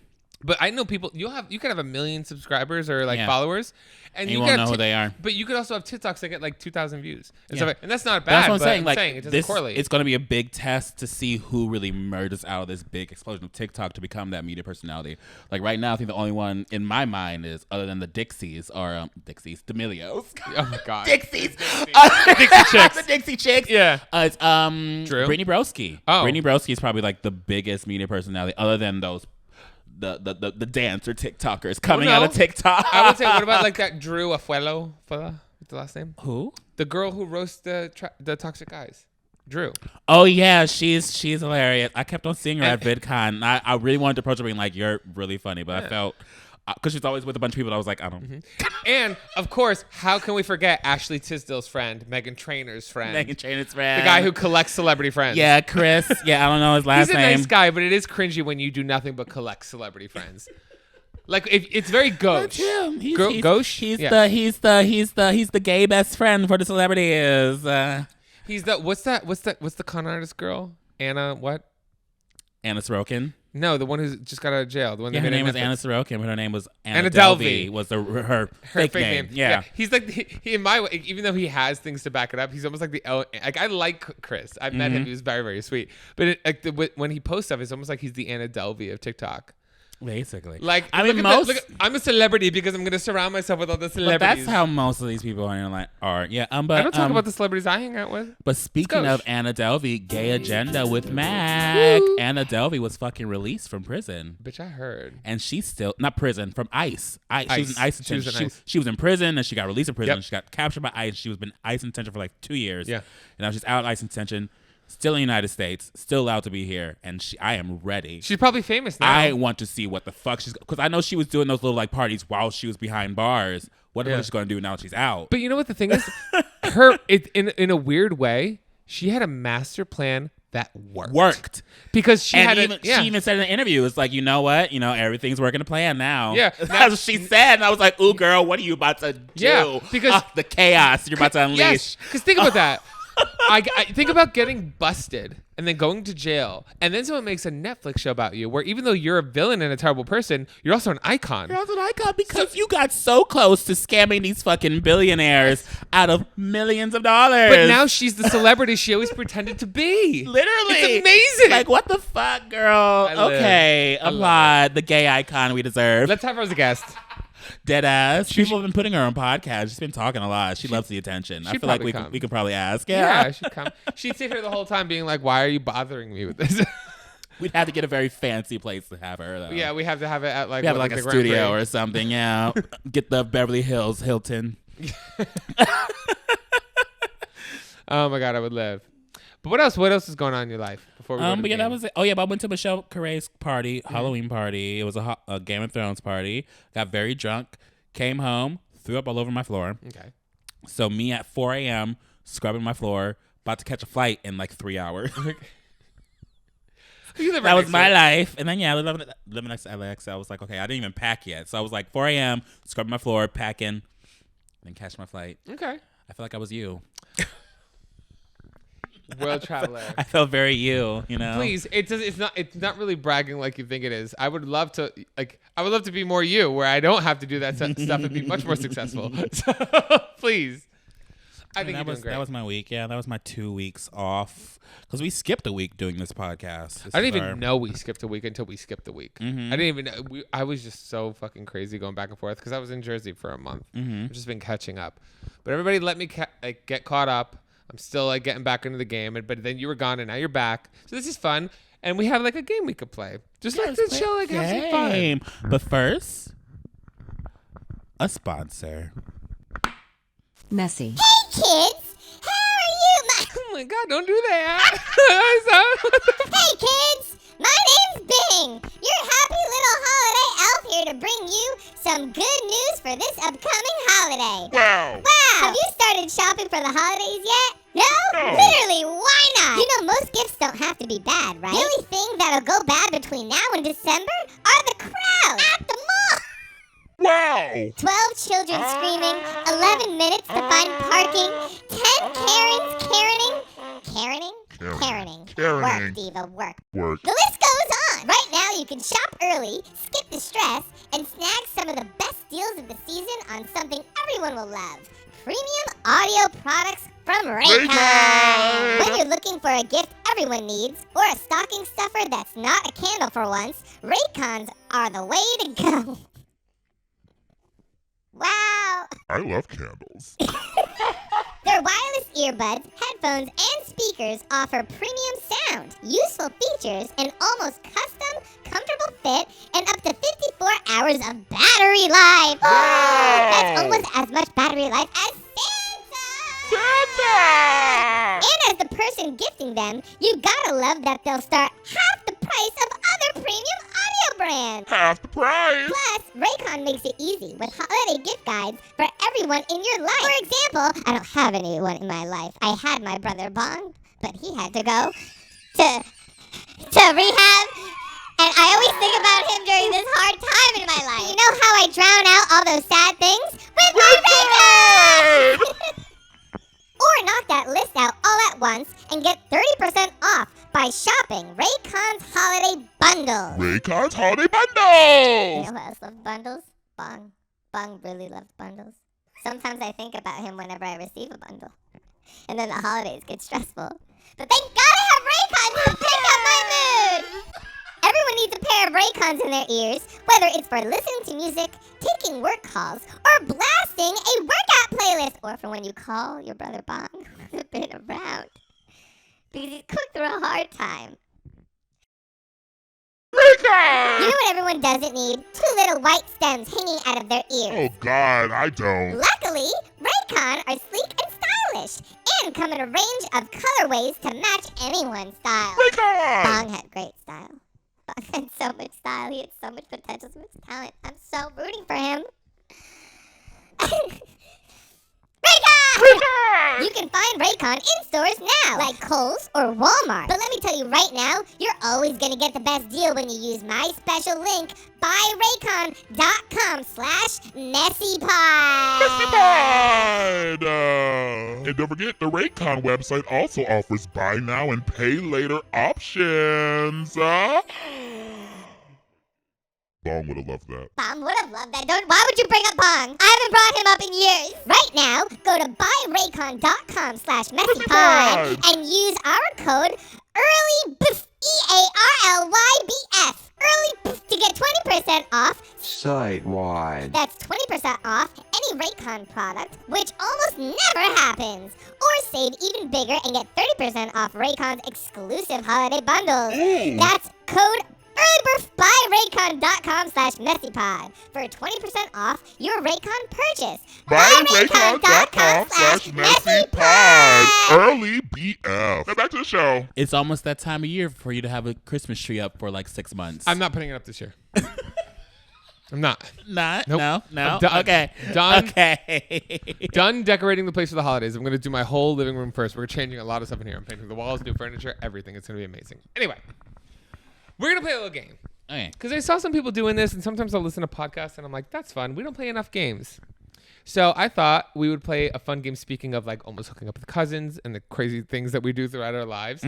But I know people. You could have 1 million subscribers or followers, and you you won't could know have who they are. But you could also have TikToks that get like 2,000 views, and Yeah. stuff. And that's not bad. That's what I'm but saying. Like, it doesn't correlate. It's going to be a big test to see who really emerges out of this big explosion of TikTok to become that media personality. Like right now, I think the only one in my mind is, other than the Dixies, or D'Amelios. Oh my god, Dixies. Dixie Chicks. The Dixie Chicks. Yeah. It's Drew? Brittany Broski. Oh. Brittany Broski is probably like the biggest media personality, other than those the dancer TikTokers coming out of TikTok. I would say, what about like that Drew Afuelo fella? What's the last name? Who? The girl who roasts the toxic guys. Drew. Oh yeah, she's hilarious. I kept on seeing her at VidCon. I really wanted to approach her being like, "You're really funny," but I felt because she's always with a bunch of people, I was like, I don't. And of course, how can we forget Ashley Tisdale's friend, Meghan Trainor's friend, Meghan Trainor's friend, the guy who collects celebrity friends. Yeah, Chris. Yeah, I don't know his last He's a name. nice guy, but it is cringy when you do nothing but collect celebrity friends. Like it's very gauche. That's him. Gauche. He's the gay best friend for the celebrities. He's the what's the con artist girl? Anna what? Anna Sorokin. No, the one who just got out of jail. The one Yeah, that her made name was Netflix. Anna Sorokin, but her name was Anna Delvey. Delvey. Was her fake name. Yeah. He's like he, in my way, even though he has things to back it up, he's almost like like I like Chris. I've met him. He was very, very sweet. But when he posts stuff, it's almost like he's the Anna Delvey of TikTok. Basically. Like, I mean, I'm a celebrity because I'm going to surround myself with all the but celebrities. that's how most of these people are. Yeah. But I don't talk about the celebrities I hang out with. But speaking of Anna Delvey, Gay Agenda with Mac. Woo. Anna Delvey was fucking released from prison. Bitch, I heard. And she's still not prison, from ICE. She was in ICE detention. She was in prison, and she got released from prison. Yep. She got captured by ICE. She was been ICE in detention for like 2 years. Yeah. And now she's out of ICE in detention. still in the United States, still allowed to be here, and I am ready. She's probably famous now. I want to see what the fuck she's, because I know she was doing those little like parties while she was behind bars. What is she going to do now that she's out? But you know what the thing is? In a weird way, she had a master plan that worked. Because she even said in the interview, it's like, you know what? You know, everything's working to plan now. Yeah. That's what she said. And I was like, ooh, girl, what are you about to do? Yeah. Because the chaos you're about to unleash. Yes. Because think about that. I think about getting busted and then going to jail, and then someone makes a Netflix show about you where even though you're a villain and a terrible person, you're also an icon. You're also an icon because you got so close to scamming these fucking billionaires out of millions of dollars. But now she's the celebrity she always pretended to be. Literally. It's amazing. Like, what the fuck, girl? Okay, applaud the gay icon we deserve. Let's have her as a guest. Dead ass. People have been putting her on podcasts. She's been talking a lot. She loves the attention. I feel like we could probably ask. Yeah, she'd come. She'd sit here the whole time being like, why are you bothering me with this? We'd have to get a very fancy place to have her, though. Yeah, we have to have it at like, a studio or something. Yeah. Get the Beverly Hills Hilton. Oh my God, I would live. But what else? What else is going on in your life before we go to the game? That was it. Oh yeah, but I went to Michelle Carré's party, Halloween party. It was a Game of Thrones party. Got very drunk. Came home, threw up all over my floor. Okay. So me at 4 a.m. scrubbing my floor, about to catch a flight in like 3 hours. That was my life. And then living next to LAX, I was like, okay, I didn't even pack yet. So I was like 4 a.m. scrubbing my floor, packing, then catch my flight. Okay. I feel like I was you. World traveler. I felt very you know. Please, it's not really bragging like you think it is. I would love to be more you, where I don't have to do that stuff and be much more successful. So, please. I think you're doing great. That was my week. Yeah, that was my 2 weeks off because we skipped a week doing this podcast. I didn't even know we skipped a week until we skipped a week. Mm-hmm. I didn't even know. I was just so fucking crazy going back and forth because I was in Jersey for a month. Mm-hmm. I've just been catching up. But everybody let me get caught up. I'm still like getting back into the game, but then you were gone and now you're back. So this is fun, and we have like a game we could play. Just like to chill, like have some fun. But first, a sponsor. Messy. Hey kids, how are you? Oh my God, don't do that. Hey kids, my name's Bing, your happy little holiday elf here to bring you some good news for this upcoming holiday. Wow. Have you started shopping for the holidays yet? No? Literally, why not? You know, most gifts don't have to be bad, right? The only thing that'll go bad between now and December are the crowds at the mall. Wow. 12 children screaming, 11 minutes to find parking, 10 Karens Karening. Work, Diva, work. The list goes on. Right now, you can shop early, skip the stress, and snag some of the best deals of the season on something everyone will love. Premium audio products from Raycon. When you're looking for a gift everyone needs, or a stocking stuffer that's not a candle for once, Raycons are the way to go. Wow. I love candles. Their wireless earbuds, headphones, and speakers offer premium sound, useful features, an almost custom, comfortable fit, and up to 54 hours of battery life. Wow. That's almost as much battery life as Santa! And as the person gifting them, you gotta love that they'll start half the price of other premium audio brands. Half the price. Plus, Raycon makes it easy with holiday gift guides for everyone in your life. For example, I don't have anyone in my life. I had my brother Bong, but he had to go to rehab. And I always think about him during this hard time in my life. You know how I drown out all those sad things? With my Raycon! Or knock that list out all at once and get 30% off by shopping Raycon's Holiday Bundle. Raycon's Holiday Bundle! You know who else loves bundles? Bong. Bong really loves bundles. Sometimes I think about him whenever I receive a bundle. And then the holidays get stressful. But thank God I have Raycons to pick up my mood! Everyone needs a pair of Raycons in their ears, whether it's for listening to music, taking work calls, or blasting a workout playlist, or for when you call your brother Bong who's been around because he's going through a hard time. Raycon! You know what everyone doesn't need? 2 little white stems hanging out of their ears. Oh God, I don't. Luckily, Raycon are sleek and stylish and come in a range of colorways to match anyone's style. Raycon! Bong had great style. Bong had so much style. He had so much potential, so much talent. I'm so rooting for him. Raycon! You can find Raycon in stores now, like Kohl's or Walmart. But let me tell you right now, you're always gonna get the best deal when you use my special link, buyraycon.com/MessyPod. MessyPod! And don't forget, the Raycon website also offers buy now and pay later options. Bong would have loved that. Bong would have loved that. Why would you bring up Bong? I haven't brought him up in years. Right now, go to buyraycon.com/MessyPod and use our code EARLYBF, EARLYBF, EARLYBF, to get 20% off. Site-wide. That's 20% off any Raycon product, which almost never happens. Or save even bigger and get 30% off Raycon's exclusive holiday bundles. That's code EARLYBIRTH by Raycon.com/MessyPod for 20% off your Raycon purchase. Buy Raycon.com/MessyPod. Early BF. Now back to the show. It's almost that time of year for you to have a Christmas tree up for like 6 months. I'm not putting it up this year. I'm not. Not? Nope. No? I'm done. Okay. Done. Okay. Done decorating the place for the holidays. I'm going to do my whole living room first. We're changing a lot of stuff in here. I'm painting the walls, new furniture, everything. It's going to be amazing. Anyway, we're going to play a little game. Okay. Because I saw some people doing this, and sometimes I'll listen to podcasts, and I'm like, that's fun. We don't play enough games. So I thought we would play a fun game, speaking of like almost hooking up with cousins and the crazy things that we do throughout our lives,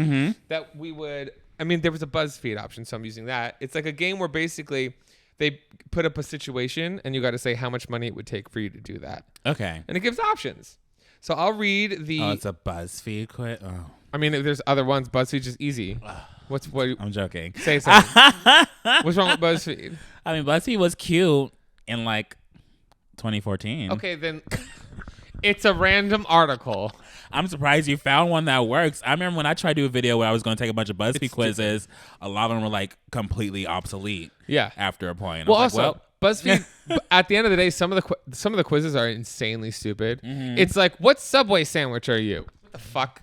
that we would, I mean, there was a BuzzFeed option, so I'm using that. It's like a game where basically they put up a situation, and you got to say how much money it would take for you to do that. Okay. And it gives options. So I'll read the... Oh, it's a BuzzFeed quiz? Oh. I mean, if there's other ones, BuzzFeed's just easy. What? I'm joking. Say something. What's wrong with BuzzFeed? I mean, BuzzFeed was cute in like 2014. Okay, then it's a random article. I'm surprised you found one that works. I remember when I tried to do a video where I was going to take a bunch of BuzzFeed It's quizzes, a lot of them were like completely obsolete. Yeah. After a point. Well, I was also, like, BuzzFeed, at the end of the day, some of the quizzes are insanely stupid. It's like, what Subway sandwich are you? What the fuck?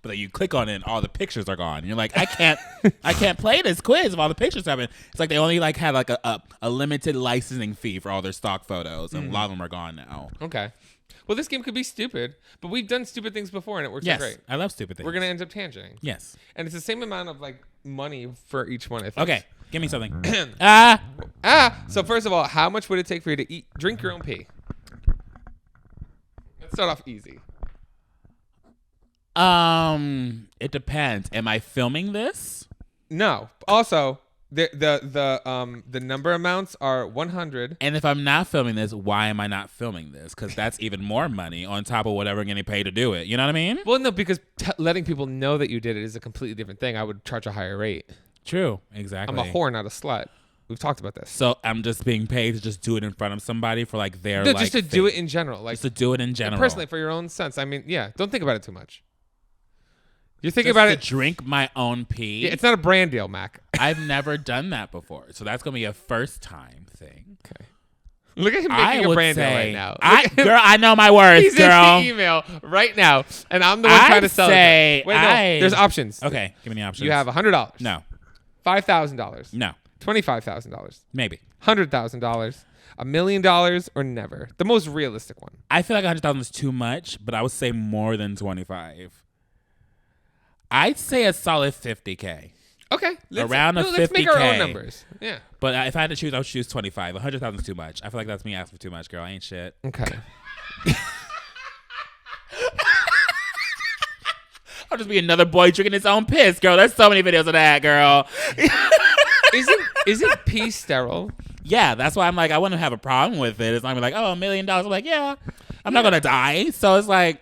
But then you click on it and all the pictures are gone. And you're like, I can't play this quiz if all the pictures have been. It's like they only like had like a limited licensing fee for all their stock photos, and a lot of them are gone now. Okay. Well, this game could be stupid, but we've done stupid things before, and it works out Yes, great. I love stupid things. We're gonna end up tangenting. Yes. And it's the same amount of like money for each one. I think. Okay, give me something. So first of all, how much would it take for you to drink your own pee? Let's start off easy. It depends. Am I filming this? No. Also, the number amounts are 100. And if I'm not filming this, why am I not filming this? Because that's even more money on top of whatever I'm getting paid to do it. You know what I mean? Well, no, because letting people know that you did it is a completely different thing. I would charge a higher rate. True. Exactly. I'm a whore, not a slut. We've talked about this. So I'm just being paid to just do it in front of somebody for like their No, like just to do it in general. Like just to do it in general. Personally, for your own sense. I mean, yeah, don't think about it too much. You're thinking Just about to it. Drink my own pee. Yeah, it's not a brand deal, Mac. I've never done that before, so that's gonna be a first time thing. Okay. Look at him making a brand deal right now. Girl, I know my words, He's girl. in the email right now, and I'm the one trying to sell it. Wait, no, there's options. Okay, give me the options. You have $100. No. $5,000. No. $25,000. Maybe. $100,000. $1 million or never. The most realistic one. I feel like 100,000 is too much, but I would say more than 25. I'd say a solid 50K. Okay. Around let's 50K. make our own numbers. Yeah. But if I had to choose, I would choose 25. 100,000 is too much. I feel like that's me asking for too much, girl. I ain't shit. Okay. I'll just be another boy drinking his own piss, girl. There's so many videos of that, girl. Isn't pee sterile? Yeah, that's why I'm like, I wouldn't have a problem with it. It's not like, oh, $1 million. I'm like, yeah, I'm not gonna die. So it's like,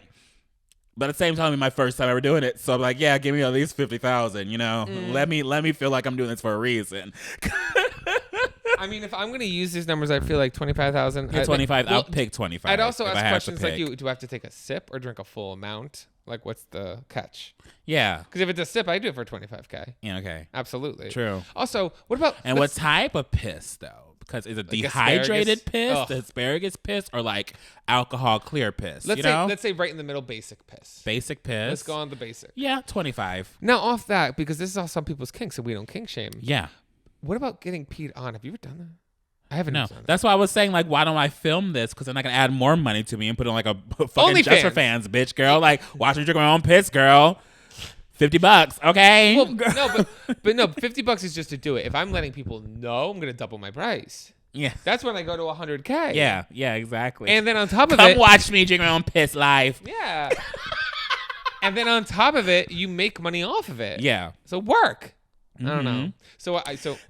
but at the same time, it's my first time ever doing it. So I'm like, yeah, give me at least 50,000. You know, let me feel like I'm doing this for a reason. I mean, if I'm gonna use these numbers, I feel like 25,000. Yeah, 25. I'll pick 25. I'd also if ask I have questions to like, pick. do I have to take a sip or drink a full amount? Like, what's the catch? Yeah. Because if it's a sip, I do it for 25K. Yeah. Okay. Absolutely. True. Also, what about And what type of piss though? Because is it Like dehydrated asparagus? piss, Ugh. the asparagus piss, or like alcohol clear piss? Let's say right in the middle, basic piss. Basic piss. Let's go on the basic. Yeah, 25. Now off that, because this is all some people's kink, so we don't kink shame. Yeah. What about getting peed on? Have you ever done that? I haven't. No, done that. that's why I was saying, like, why don't I film this? Because then I can add more money to me and put on like a fucking just for fans, bitch, girl. Like, watch me drink my own piss, girl. $50, okay? Well, no, but no, $50 is just to do it. If I'm letting people know, I'm gonna double my price. Yeah. That's when I go to 100K. Yeah, exactly. And then on top of Come it, watch me drink my own piss live. yeah. And then on top of it, you make money off of it. Yeah. So work. I don't know. So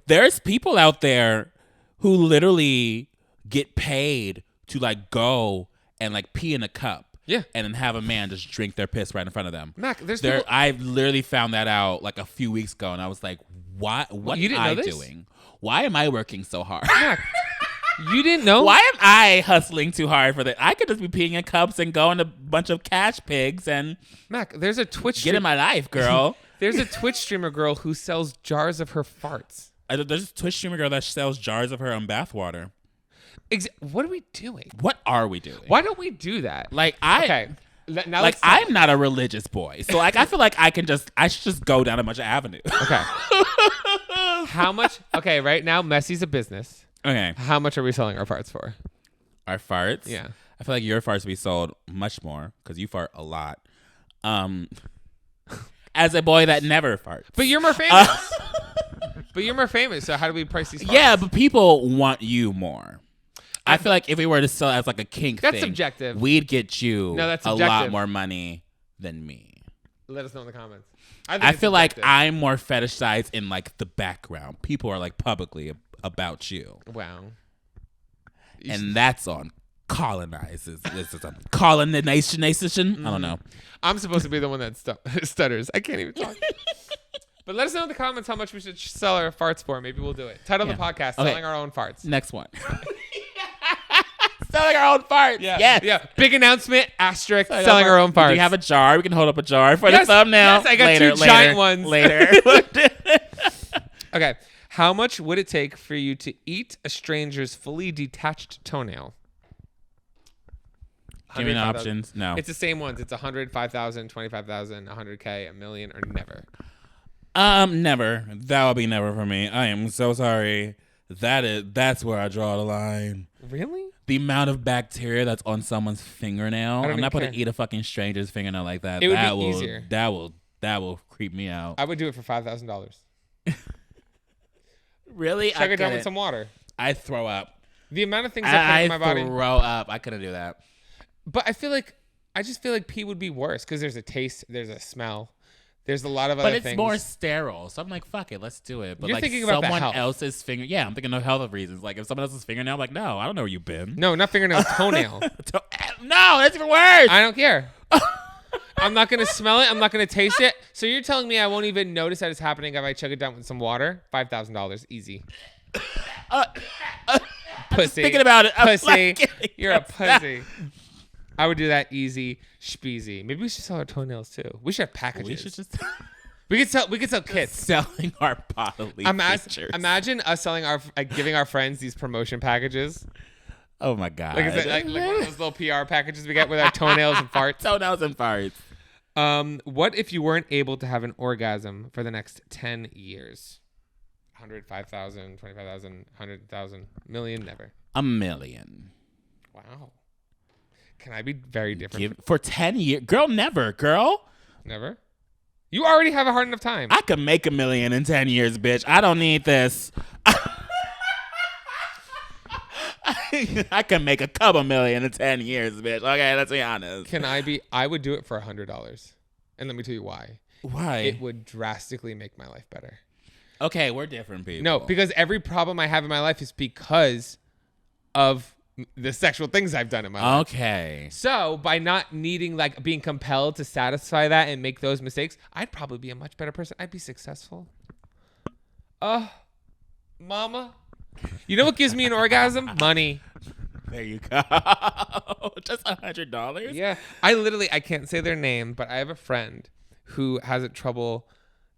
There's people out there who literally get paid to like go and like pee in a cup. Yeah. And then have a man just drink their piss right in front of them. Mac, there's people. I literally found that out like a few weeks ago, and I was like, what you am didn't I know this? doing? Why am I working so hard? Mac, you didn't know? Why am I hustling too hard for that? I could just be peeing in cups and going to a bunch of cash pigs and Mac, there's a Twitch get in my life, girl. There's a Twitch streamer girl who sells jars of her farts. There's a Twitch streamer girl that sells jars of her own bathwater. What are we doing? What are we doing? Why don't we do that? Like Okay. Now like let's I'm not a religious boy, so like I feel like I should just go down a bunch of avenues. Okay. How much? Okay, right now Messy's a business. Okay, How much are we selling our farts for? our farts. Yeah. I feel like your farts would be sold much more because you fart a lot. As a boy that never farts. But you're more famous. But you're more famous, so how do we price these farts? Yeah, but people want you more. I feel like if we were to sell it as like a kink That's thing, subjective. we'd get you No, that's a lot subjective. more money than me. Let us know in the comments. I feel like I'm more fetishized in like the background. People are like publicly about you. Wow. And that's on colonizes. This is a colonization. I don't know. I'm supposed to be the one that stutters. I can't even talk. But let us know in the comments how much we should sell our farts for. Maybe we'll do it. Title of the podcast, Okay. Selling Our Own Farts. Next one. Selling our own farts. Yeah. Yes. Yeah. Big announcement, asterisk, selling our own farts. Do you have a jar? We can hold up a jar for Yes, the thumbnail. yes, I got later, two giant ones. Later. Okay. How much would it take for you to eat a stranger's fully detached toenail? Give me the 100, options. No. It's the same ones. It's 100, 5,000, 25,000, 100K, a million, or never. Never. That would be never for me. I am so sorry. That's where I draw the line. Really? The amount of bacteria that's on someone's fingernail. don't I'm not even going to care. eat a fucking stranger's fingernail like that. It would that be will, easier. That will creep me out. I would do it for $5,000. Really? Check it down with some water. I throw up. The amount of things I put in my body. throw up. I couldn't do that. But I just feel like pee would be worse because there's a taste, there's a smell, there's a lot of other But it's things. more sterile. So I'm like, fuck it, let's do it. But You're like thinking about the someone health. else's finger. Yeah, I'm thinking of health reasons. Like if someone else's fingernail, I'm like, no, I don't know where you've been. No, not fingernail, toenail. No, that's even worse. I don't care. I'm not going to smell it. I'm not going to taste it. So you're telling me I won't even notice that it's happening if I chug it down with some water? $5,000. Easy. Pussy. thinking about it. I'm Pussy. like getting You're a upset. pussy. I would do that easy, speezy. Maybe we should sell our toenails too. We should have packages. We should just We could sell kits. selling our bodily features. Imagine us selling giving our friends these promotion packages. Oh my god. Like, is it like one of those little PR packages we get with our toenails and farts. Toenails and farts. What if you weren't able to have an orgasm for the next 10 years? 100, 5,000, 25,000, 100,000, million, never. A million. Wow. Can I be very different? For 10 years. Girl, never. Girl. Never? You already have a hard enough time. I could make a million in 10 years, bitch. I don't need this. I can make a couple million in 10 years, bitch. Okay, let's be honest. I would do it for $100. And let me tell you why. Why? It would drastically make my life better. Okay, we're different people. No, because every problem I have in my life is because of the sexual things I've done in my life. Okay. So by not needing, like, being compelled to satisfy that and make those mistakes, I'd probably be a much better person. I'd be successful. Mama. You know what gives me an orgasm? Money. There you go. Just $100? Yeah. I can't say their name, but I have a friend who has trouble,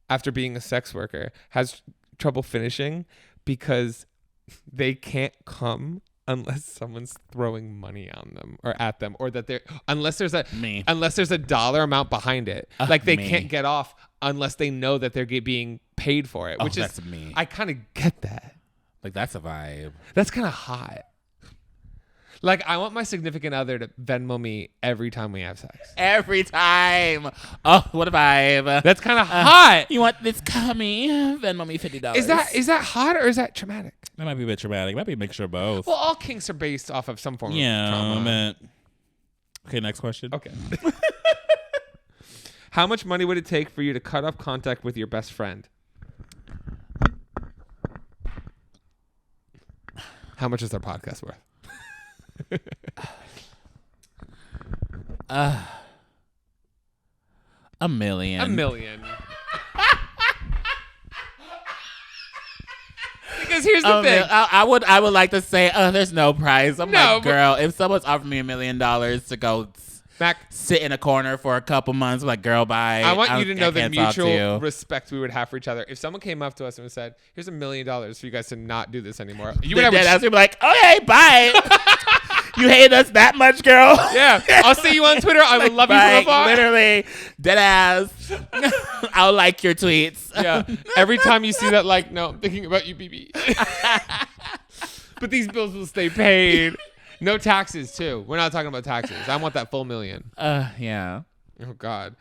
after being a sex worker, has trouble finishing because they can't come unless someone's throwing money on them or at them, or that they're unless there's a dollar amount behind it. Like they can't get off unless they know that they're being paid for it. Which that's is me. I kind of get that. Like that's a vibe. That's kind of hot. Like I want my significant other to Venmo me every time we have sex. Every time. Oh, what a vibe. That's kind of hot. You want this cummy? Venmo me $50. Is that hot or is that traumatic? That might be a bit traumatic. Might be a mixture of both. Well, all kinks are based off of some form of trauma. Okay, next question. Okay. How much money would it take for you to cut off contact with your best friend? How much is our podcast worth? $1 million. $1 million. Because here's the thing. I would like to say, there's no price. I'm No, like, girl, if someone's offering me $1 million to go Mac, sit in a corner for a couple months, I'm like, girl, bye. I want you to know the can't talk to mutual you. respect we would have for each other. If someone came up to us and said, "Here's $1 million for you guys to not do this anymore," you would I'd be like, okay, bye. You hate us that much, girl? Yeah, I'll see you on Twitter. I would love you from afar. Literally, dead ass. I'll like your tweets. Yeah. Every time you see that, like, no, I'm thinking about you, BB. But these bills will stay paid. No taxes, too. We're not talking about taxes. I want that full $1 million. Yeah. Oh, God.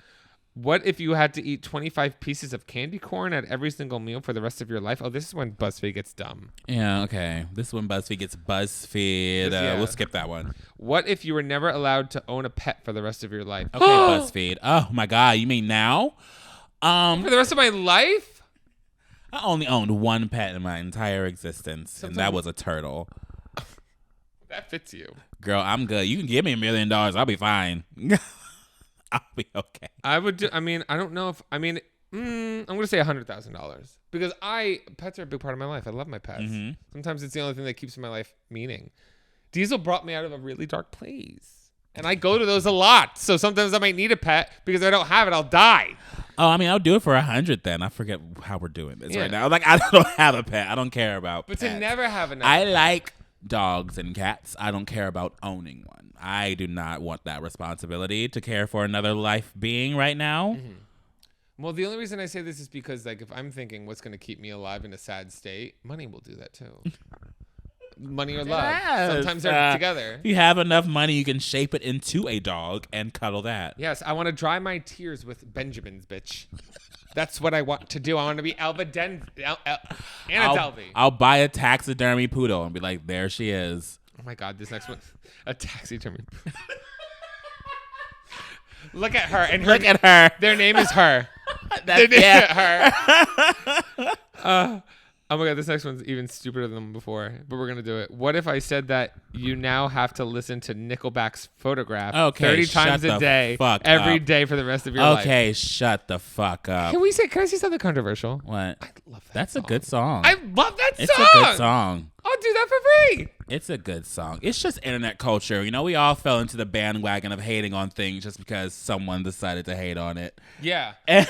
What if you had to eat 25 pieces of candy corn at every single meal for the rest of your life? Oh, this is when BuzzFeed gets dumb. Yeah, okay. This one BuzzFeed gets BuzzFeed. Yeah. We'll skip that one. What if you were never allowed to own a pet for the rest of your life? Okay, BuzzFeed. Oh, my God. You mean now? For the rest of my life? I only owned one pet in my entire existence, and that was a turtle. That fits you. Girl, I'm good. You can give me $1 million. I'll be fine. I'll be okay. I would do, I don't know if, I'm going to say $100,000 because pets are a big part of my life. I love my pets. Mm-hmm. Sometimes it's the only thing that keeps my life meaning. Diesel brought me out of a really dark place and I go to those a lot. So sometimes I might need a pet because if I don't have it, I'll die. Oh, I'll do it for 100 then. I forget how we're doing this right now. Like, I don't have a pet. I don't care about pets. To never have enough. I like dogs and cats. I don't care about owning one. I do not want that responsibility to care for another life being right now. Mm-hmm. Well, the only reason I say this is because, like, if I'm thinking what's going to keep me alive in a sad state, money will do that too. Money or love. Yes. Sometimes they're together. If you have enough money, you can shape it into a dog and cuddle that. Yes, I want to dry my tears with Benjamin's bitch. That's what I want to do. I want to be Anna Delvey. I'll buy a taxidermy poodle and be like, there she is. Oh my God, this next one, a taxidermy. Look at her and Look at her. Their name is her. That's her. Oh my God, this next one's even stupider than before, but we're gonna do it. What if I said that you now have to listen to Nickelback's Photograph 30 times a day, every day for the rest of your life? Okay, shut the fuck up. Can I say something controversial? What? I love that. That's a good song. I love that It's song. a good song. I'll do that for free. It's a good song. It's just internet culture. You know, we all fell into the bandwagon of hating on things just because someone decided to hate on it. Yeah. And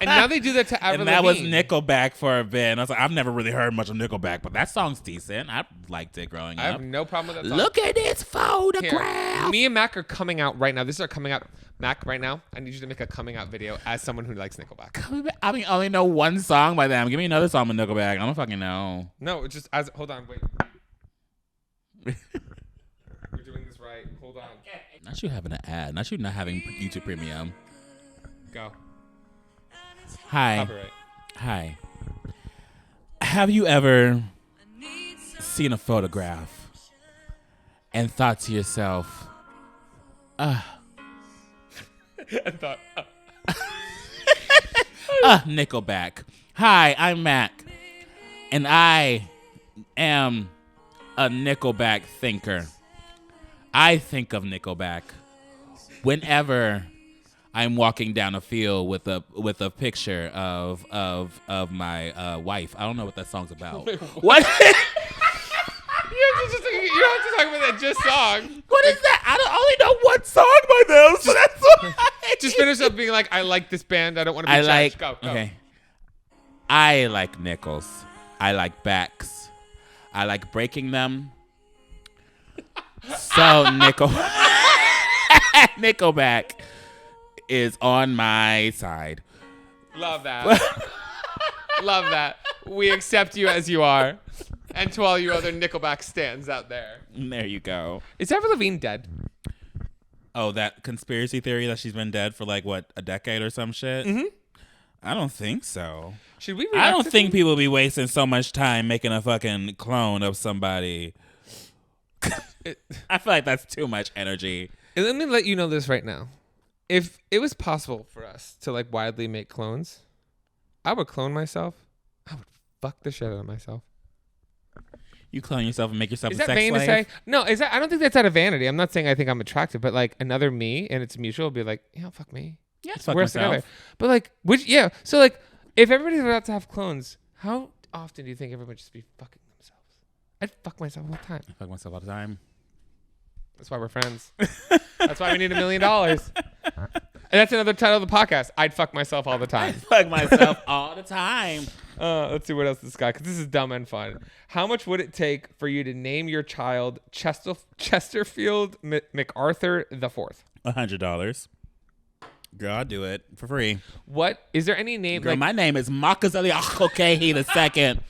now they do that to Avril And that was Lavigne. Nickelback for a bit. And I was like, I've never really heard much of Nickelback, but that song's decent. I liked it growing I up. have no problem with that song. Look at this photograph. Here. Me and Mac are coming out right now. This is our coming out. Mac, right now, I need you to make a coming out video as someone who likes Nickelback. I only know one song by them. Give me another song with Nickelback. I don't fucking know. No, it's just hold on, wait. We're doing this right. Hold on. Not you having an ad. Not you not having YouTube Premium. Go. Hi. Copyright. Hi. Have you ever seen a photograph and thought to yourself, I thought. Nickelback. Hi, I'm Mac, and I am a Nickelback thinker. I think of Nickelback whenever I'm walking down a field with a picture of my wife. I don't know what that song's about. Wait, what? You have to talk about that just song. What is that? I only know one song by them, so that's why. Just finish up being like, I like this band. I don't want to be judged. Go. Okay. I like Nichols. I like Bax. I like breaking them. So Nickelback is on my side. Love that. Love that. We accept you as you are. And to all you other Nickelback stands out there. There you go. Is Avril Lavigne dead? Oh, that conspiracy theory that she's been dead for like, what, a decade or some shit? Mm-hmm. I don't think so. Should we? I don't think people be wasting so much time making a fucking clone of somebody. I feel like that's too much energy. And let me let you know this right now. If it was possible for us to like widely make clones, I would clone myself. I would fuck the shit out of myself. You clone yourself and make yourself Is a that sex vain slave? to say? No, is that? I don't think that's out of vanity. I'm not saying I think I'm attractive, but like another me and it's mutual, be like, yeah, fuck me. Yeah, Let's fuck wear us myself. together. But like, yeah. So like, if everybody's about to have clones, how often do you think everyone would just be fucking themselves? I'd fuck myself all the time. I fuck myself all the time. That's why we're friends. That's why we need $1 million. And that's another title of the podcast. I'd fuck myself all the time. Fuck myself all the time. Let's see what else this guy, because this is dumb and fun. How much would it take for you to name your child Chesterfield MacArthur the Fourth? $100. Girl, I'll do it for free. What is there any name? Girl, like, my name is Makazeli Akokehi the second.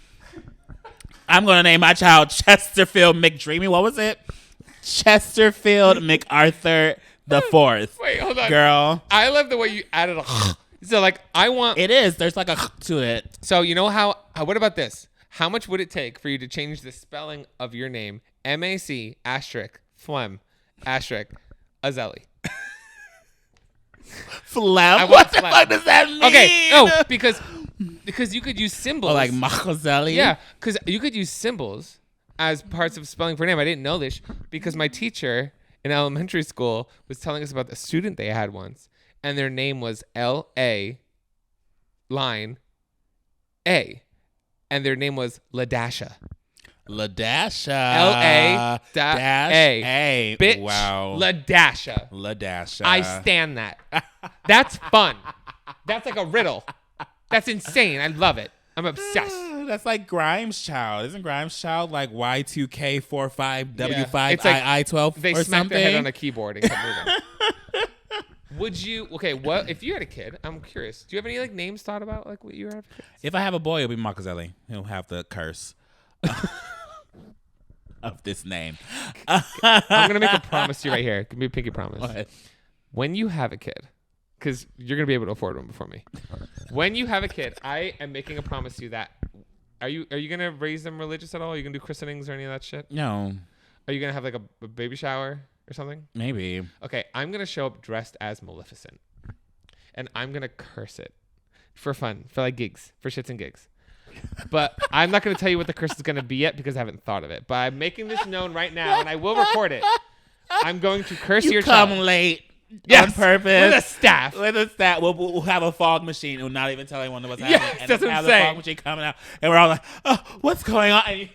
I'm gonna name my child Chesterfield McDreamy. What was it? Chesterfield MacArthur the Fourth. Wait, hold on, girl. I love the way you added a. So like, I want. It is. There's like a to it. So you know how? What about this? How much would it take for you to change the spelling of your name? MAC asterisk phlegm asterisk Azeli. Phlegm? What the fuck does that mean? Okay, no, because you could use symbols. Oh, like Machiavelli? Yeah, because you could use symbols as parts of spelling for name. I didn't know this because my teacher in elementary school was telling us about the student they had once, and their name was L.A. line A, and their name was Ladasha. Ladasha. L-A-A. Bitch. Wow. Ladasha. Ladasha. I stand that. That's fun. That's like a riddle. That's insane. I love it. I'm obsessed. That's like Grimes' child. Isn't Grimes' child like Y2K45W5 It's like II12 They or smacked something? their head on a keyboard and kept moving. Would you? Okay, what if you had a kid? I'm curious. Do you have any like names thought about like what you have? If I have a boy, it'll be Machiavelli. He'll have the curse of this name. I'm gonna make a promise to you right here. Give me a pinky promise. What? When you have a kid, because you're gonna be able to afford one before me. When you have a kid, I am making a promise to you that. Are you gonna raise them religious at all? Are you gonna do christenings or any of that shit? No. Are you gonna have like a baby shower or something? Maybe. Okay, I'm gonna show up dressed as Maleficent, and I'm gonna curse it for fun, for like gigs, for shits and gigs. But I'm not gonna tell you what the curse is gonna be yet because I haven't thought of it. But I'm making this known right now, and I will record it. I'm going to curse your come child. late. Yes, on purpose. with a staff. With a staff. We'll have a fog machine. We'll not even tell anyone what's happening. Yes, and that's then what I'm have the saying. fog machine coming out. And we're all like, oh, what's going on? And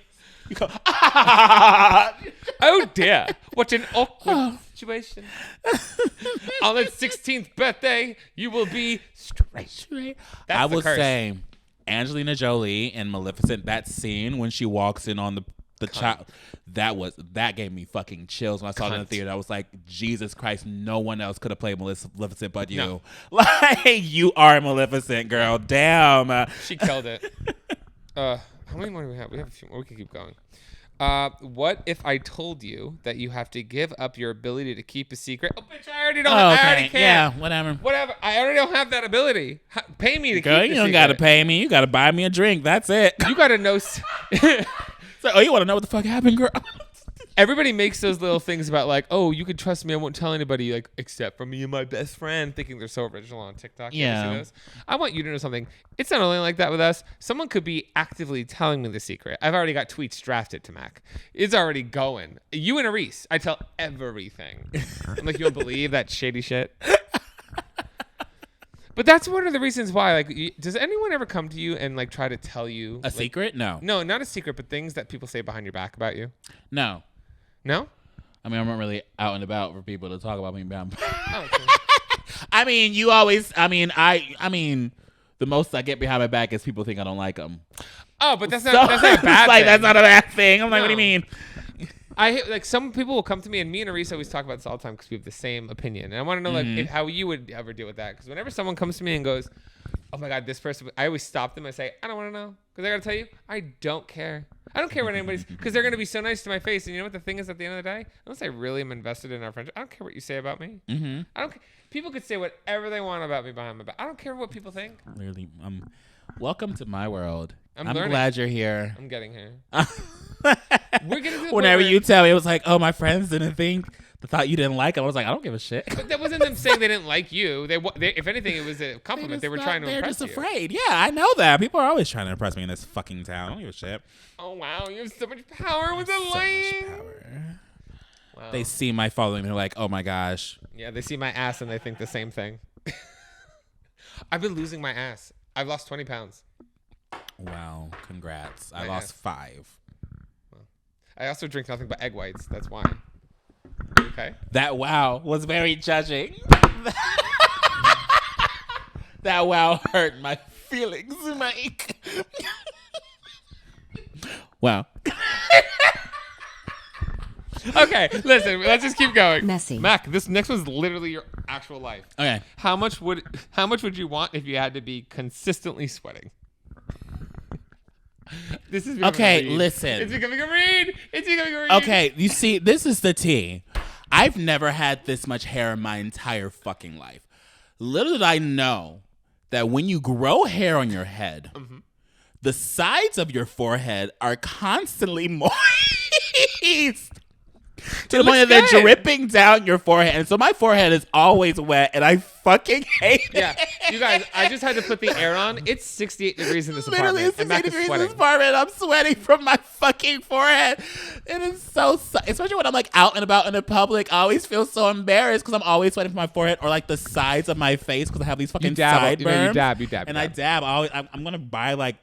you go, ah. Oh dear, what an awkward situation. On its 16th birthday, you will be straight. That's I the would curse. say Angelina Jolie in Maleficent, that scene when she walks in on the child, that gave me fucking chills when I saw it in the theater. I was like, Jesus Christ, no one else could have played Maleficent but you. No. Like, you are Maleficent, girl. Damn. She killed it. How many more do we have? We have a few more. We can keep going. What if I told you that you have to give up your ability to keep a secret? Oh, bitch, I already don't. Oh, I already okay. can't. Yeah, whatever. Whatever. I already don't have that ability. Pay me to Girl, keep you the don't secret. gotta pay me. You gotta buy me a drink. That's it. You gotta know. So, oh, you want to know what the fuck happened, girl? Everybody makes those little things about like, oh, you can trust me. I won't tell anybody, like, except for me and my best friend, thinking they're so original on TikTok. You ever Yeah. see those? I want you to know something. It's not only like that with us. Someone could be actively telling me the secret. I've already got tweets drafted to Mac. It's already going. You and Aris, I tell everything. I'm like, you don't believe that shady shit? But that's one of the reasons why. Like, does anyone ever come to you and like try to tell you A secret? No. No, not a secret, but things that people say behind your back about you. No. No. I mean, I'm not really out and about for people to talk about me. Oh, okay. I mean, you always. I mean, The most I get behind my back is people think I don't like them. Oh, but that's not a bad it's like, thing. that's not a bad thing. I'm like, what do you No. mean? Like some people will come to me, and me and Arisa always talk about this all the time because we have the same opinion. And I want to know how you would ever deal with that. Because whenever someone comes to me and goes, "Oh my God, this person," I always stop them and say, "I don't want to know," because I got to tell you, I don't care. I don't care what anybody's, because they're gonna be so nice to my face. And you know what the thing is? At the end of the day, unless I really am invested in our friendship, I don't care what you say about me. Mm-hmm. I don't. People could say whatever they want about me behind my back. I don't care what people think. Clearly, welcome to my world. I'm I'm glad you're here. I'm getting here. We're getting to the point Whenever where- you tell me, it was like, oh, my friends didn't think, thought you didn't like it. I was like, I don't give a shit. But that wasn't them saying they didn't like you. They if anything, it was a compliment. They were trying to They're impress just you. afraid. Yeah, I know that. People are always trying to impress me in this fucking town. I don't give a shit. Oh wow, you have so much power with the So light. much power. Wow. They see my following. They're like, oh my gosh. Yeah, they see my ass and they think the same thing. I've been losing my ass. I've lost 20 pounds. Wow. Congrats. I My lost ass. 5. I also drink nothing but egg whites. That's why. Okay. That wow was very judging. That wow hurt my feelings, Mike. Wow. Okay, listen, let's just keep going. Messy. Mac, this next one's literally your actual life. Okay. How much would you want if you had to be consistently sweating? This is becoming Okay, a read. listen. It's becoming a read. It's becoming a read. Okay, you see, this is the tea. I've never had this much hair in my entire fucking life. Little did I know that when you grow hair on your head, the sides of your forehead are constantly moist. To the point that they're good. dripping down your forehead. And so my forehead is always wet, and I fucking hate it. Yeah, you guys, I just had to put the air on. It's 68 degrees in this Literally, apartment. it's and 68 Mac is degrees in sweating. this apartment. I'm sweating from my fucking forehead. It is so, especially when I'm like out and about in the public. I always feel so embarrassed because I'm always sweating from my forehead or like the sides of my face because I have these fucking dab, sideburns. you dab. And I dab. I'm gonna buy like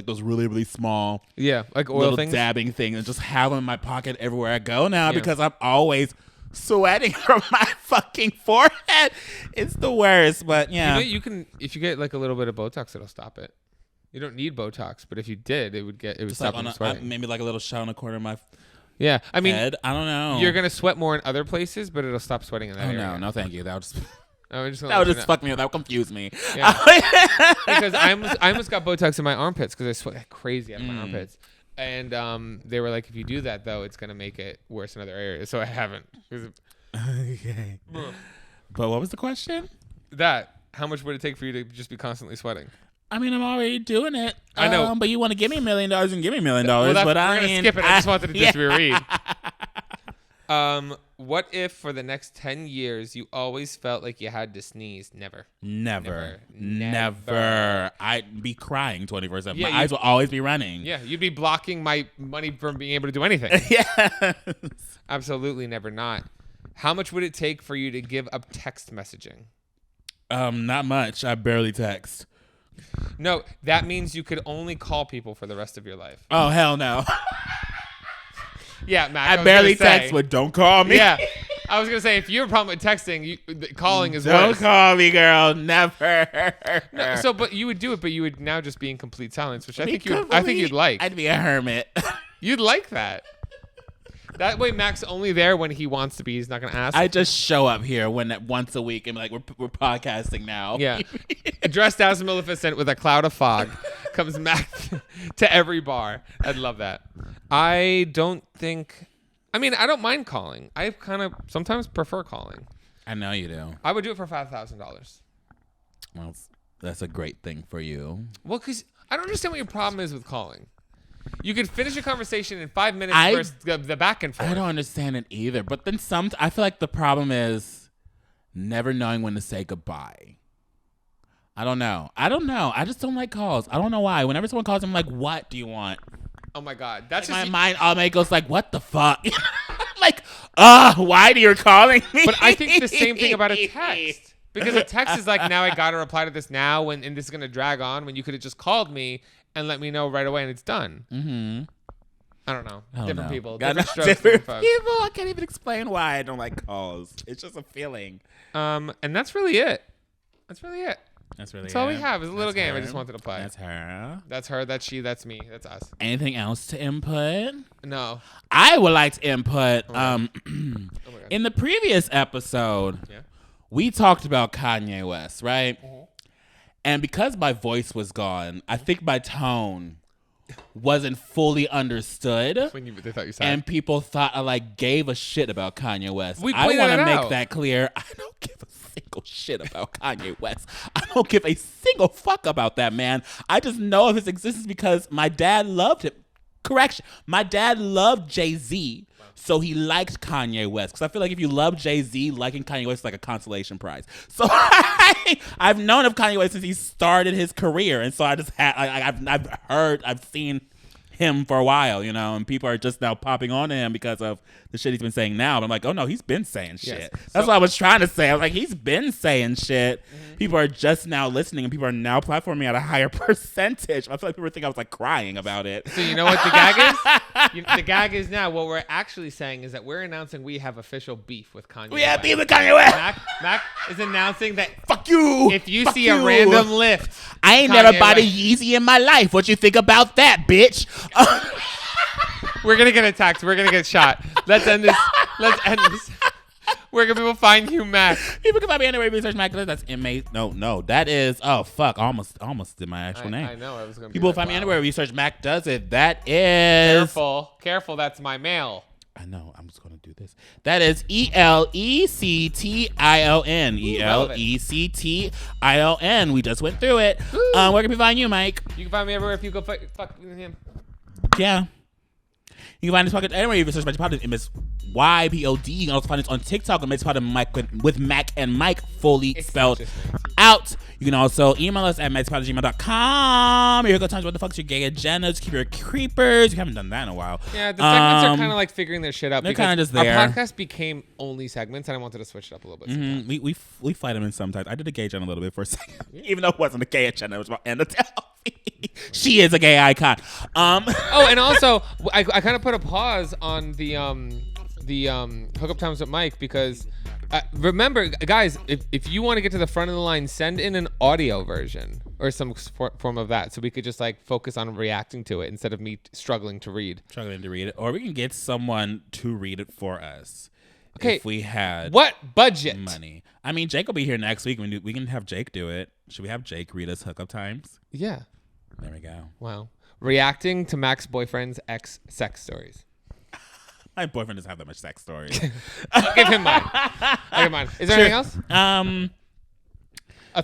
those really, really small Yeah, like oil little things. dabbing things and just have them in my pocket everywhere I go now Yeah. because I'm always sweating from my fucking forehead. It's the worst, but yeah. You know, you can, if you get like a little bit of Botox, it'll stop it. You don't need Botox, but if you did, it would just stop like you sweating. maybe like a little shot on the corner of my Yeah, I mean, head. I don't know. you're gonna sweat more in other places, but it'll stop sweating in that Oh area. no, thank you. That would just I'm just gonna that would let you just know. fuck me up. That would confuse me. Yeah. Because I almost got Botox in my armpits because I sweat like crazy out of my armpits. And they were like, if you do that though, it's gonna make it worse in other areas. So I haven't. Okay. But what was the question? How much would it take for you to just be constantly sweating? I mean, I'm already doing it. I know. But you want to give me $1 million and give me $1 million. Well, but we're I gonna mean, skip it. I just wanted to just reread. Yeah. What if for the next 10 years you always felt like you had to sneeze? Never. Never. Never. I'd be crying 24/7. Yeah, My eyes will always be running. Yeah, you'd be blocking my money from being able to do anything. Yes. Absolutely never not. How much would it take for you to give up text messaging? Not much. I barely text. No, that means you could only call people for the rest of your life. Oh, hell no. Yeah, Mac. I was barely gonna say- text, but don't call me. Yeah, I was gonna say if you have a problem with texting, calling is Don't worse. call me, girl. Never. No, so, but you would do it, but you would now just be in complete silence, which I think Because you'd like. I'd be a hermit. You'd like that. That way, Mac's only there when he wants to be. He's not gonna ask. I just show up here once a week and be like, we're podcasting now. Yeah, dressed as Maleficent with a cloud of fog, comes Mac to every bar. I'd love that. I don't think. I mean, I don't mind calling. I kind of sometimes prefer calling. I know you do. I would do it for $5,000. Well, that's a great thing for you. Well, because I don't understand what your problem is with calling. You could finish a conversation in 5 minutes I- versus the back and forth. I don't understand it either. But then I feel like the problem is never knowing when to say goodbye. I don't know. I just don't like calls. I don't know why. Whenever someone calls, I'm like, what do you want? Oh my God, that's My just. mind automatically goes like, what the fuck? I'm like, why do you calling me? But I think the same thing about a text. Because a text is like, now I got to reply to this now, and this is going to drag on when you could have just called me and let me know right away and it's done. Mm-hmm. I don't know. I don't Different know. people. I know, Different strokes, different different folks. people. I can't even explain why I don't like calls. It's just a feeling. And that's really it. That's really it. That's really That's all we it. have. It's a little That's game I her. just wanted to play. That's her. That's her. That's she. That's me. That's us. Anything else to input? No. I would like to input. Oh my God. In the previous episode, Yeah. we talked about Kanye West, right? And because my voice was gone, I think my tone wasn't fully understood. They thought you said. And people thought I gave a shit about Kanye West. We I pointed want to it make out. that clear. I don't give a single shit about Kanye West. I don't give a single fuck about that man. I just know of his existence because my dad loved him. Correction. My dad loved Jay-Z. So he liked Kanye West. Because I feel like if you love Jay-Z, liking Kanye West is like a consolation prize. So I've known of Kanye West since he started his career. And so I just had, I've seen him for a while, and people are just now popping on to him because of the shit he's been saying now. But I'm like, oh no, he's been saying shit. That's what I was trying to say. I was like, he's been saying shit. People are just now listening, and people are now platforming at a higher percentage. I feel like people think I was crying about it. So you know what the gag is? The gag is now what we're actually saying is that we're announcing we have official beef with Kanye. We have beef with Kanye West. Mac is announcing that Fuck you. if you Fuck see you. a random lift, I ain't Kanye never bought a West. Yeezy in my life. What you think about that, bitch? We're gonna get attacked. We're gonna get shot. Let's end this. Where can people find you, Mac? People can find me anywhere. Research Mac. That's inmate. No. That is. Oh fuck. Almost did my actual name. I know. I was gonna. People be find me wow. anywhere. Research Mac does it. That is. Careful. That's my mail. I know. I'm just gonna do this. That is ELECTION. ELECTION. We just went through it. Where can we find you, Mike? You can find me everywhere if you go fuck with him. Yeah. You can find this podcast anywhere. You can search MessyPod and MessyPod. You can also find us on TikTok on MessyPod and Mike with Mac and Mike fully spelled out. You can also email us at MessyPod@gmail.com. Here go times what the fuck's your gay agendas. Keep your creepers. We haven't done that in a while. Yeah, the segments are kind of like figuring their shit out. They're because kinda just there. Our podcast became only segments, and I wanted to switch it up a little bit. We fight them in sometimes. I did a gay agenda a little bit for a second, even though it wasn't a gay agenda. It was about Anna Delphi. She is a gay icon. Oh, and also I kind of put a pause on the hookup times with Mike because remember, guys, if you want to get to the front of the line, send in an audio version or some form of that, so we could just focus on reacting to it instead of me struggling to read it, or we can get someone to read it for us. Okay, if we had what budget money? I mean, Jake will be here next week. We can have Jake do it. Should we have Jake read us hookup times? Yeah. There we go. Wow. Reacting to Mac's boyfriend's ex sex stories. My boyfriend doesn't have that much sex stories. I'll give him mine. Is there anything else?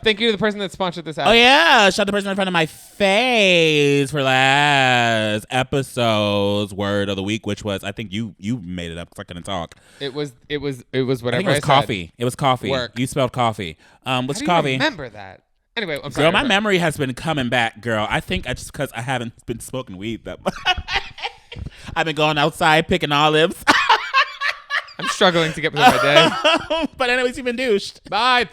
Thank you to the person that sponsored this ad. Oh yeah, shout out the person in front of my face for last episode's word of the week, which was, I think you made it up because I couldn't talk. It was whatever I think it was coffee. It was coffee. Work. You spelled coffee. What's How do coffee? you remember that? Anyway, I'm sorry. Girl, my memory has been coming back, girl. I think just because I haven't been smoking weed that much. I've been going outside picking olives. I'm struggling to get through my day. But anyways, you've been douched. Bye.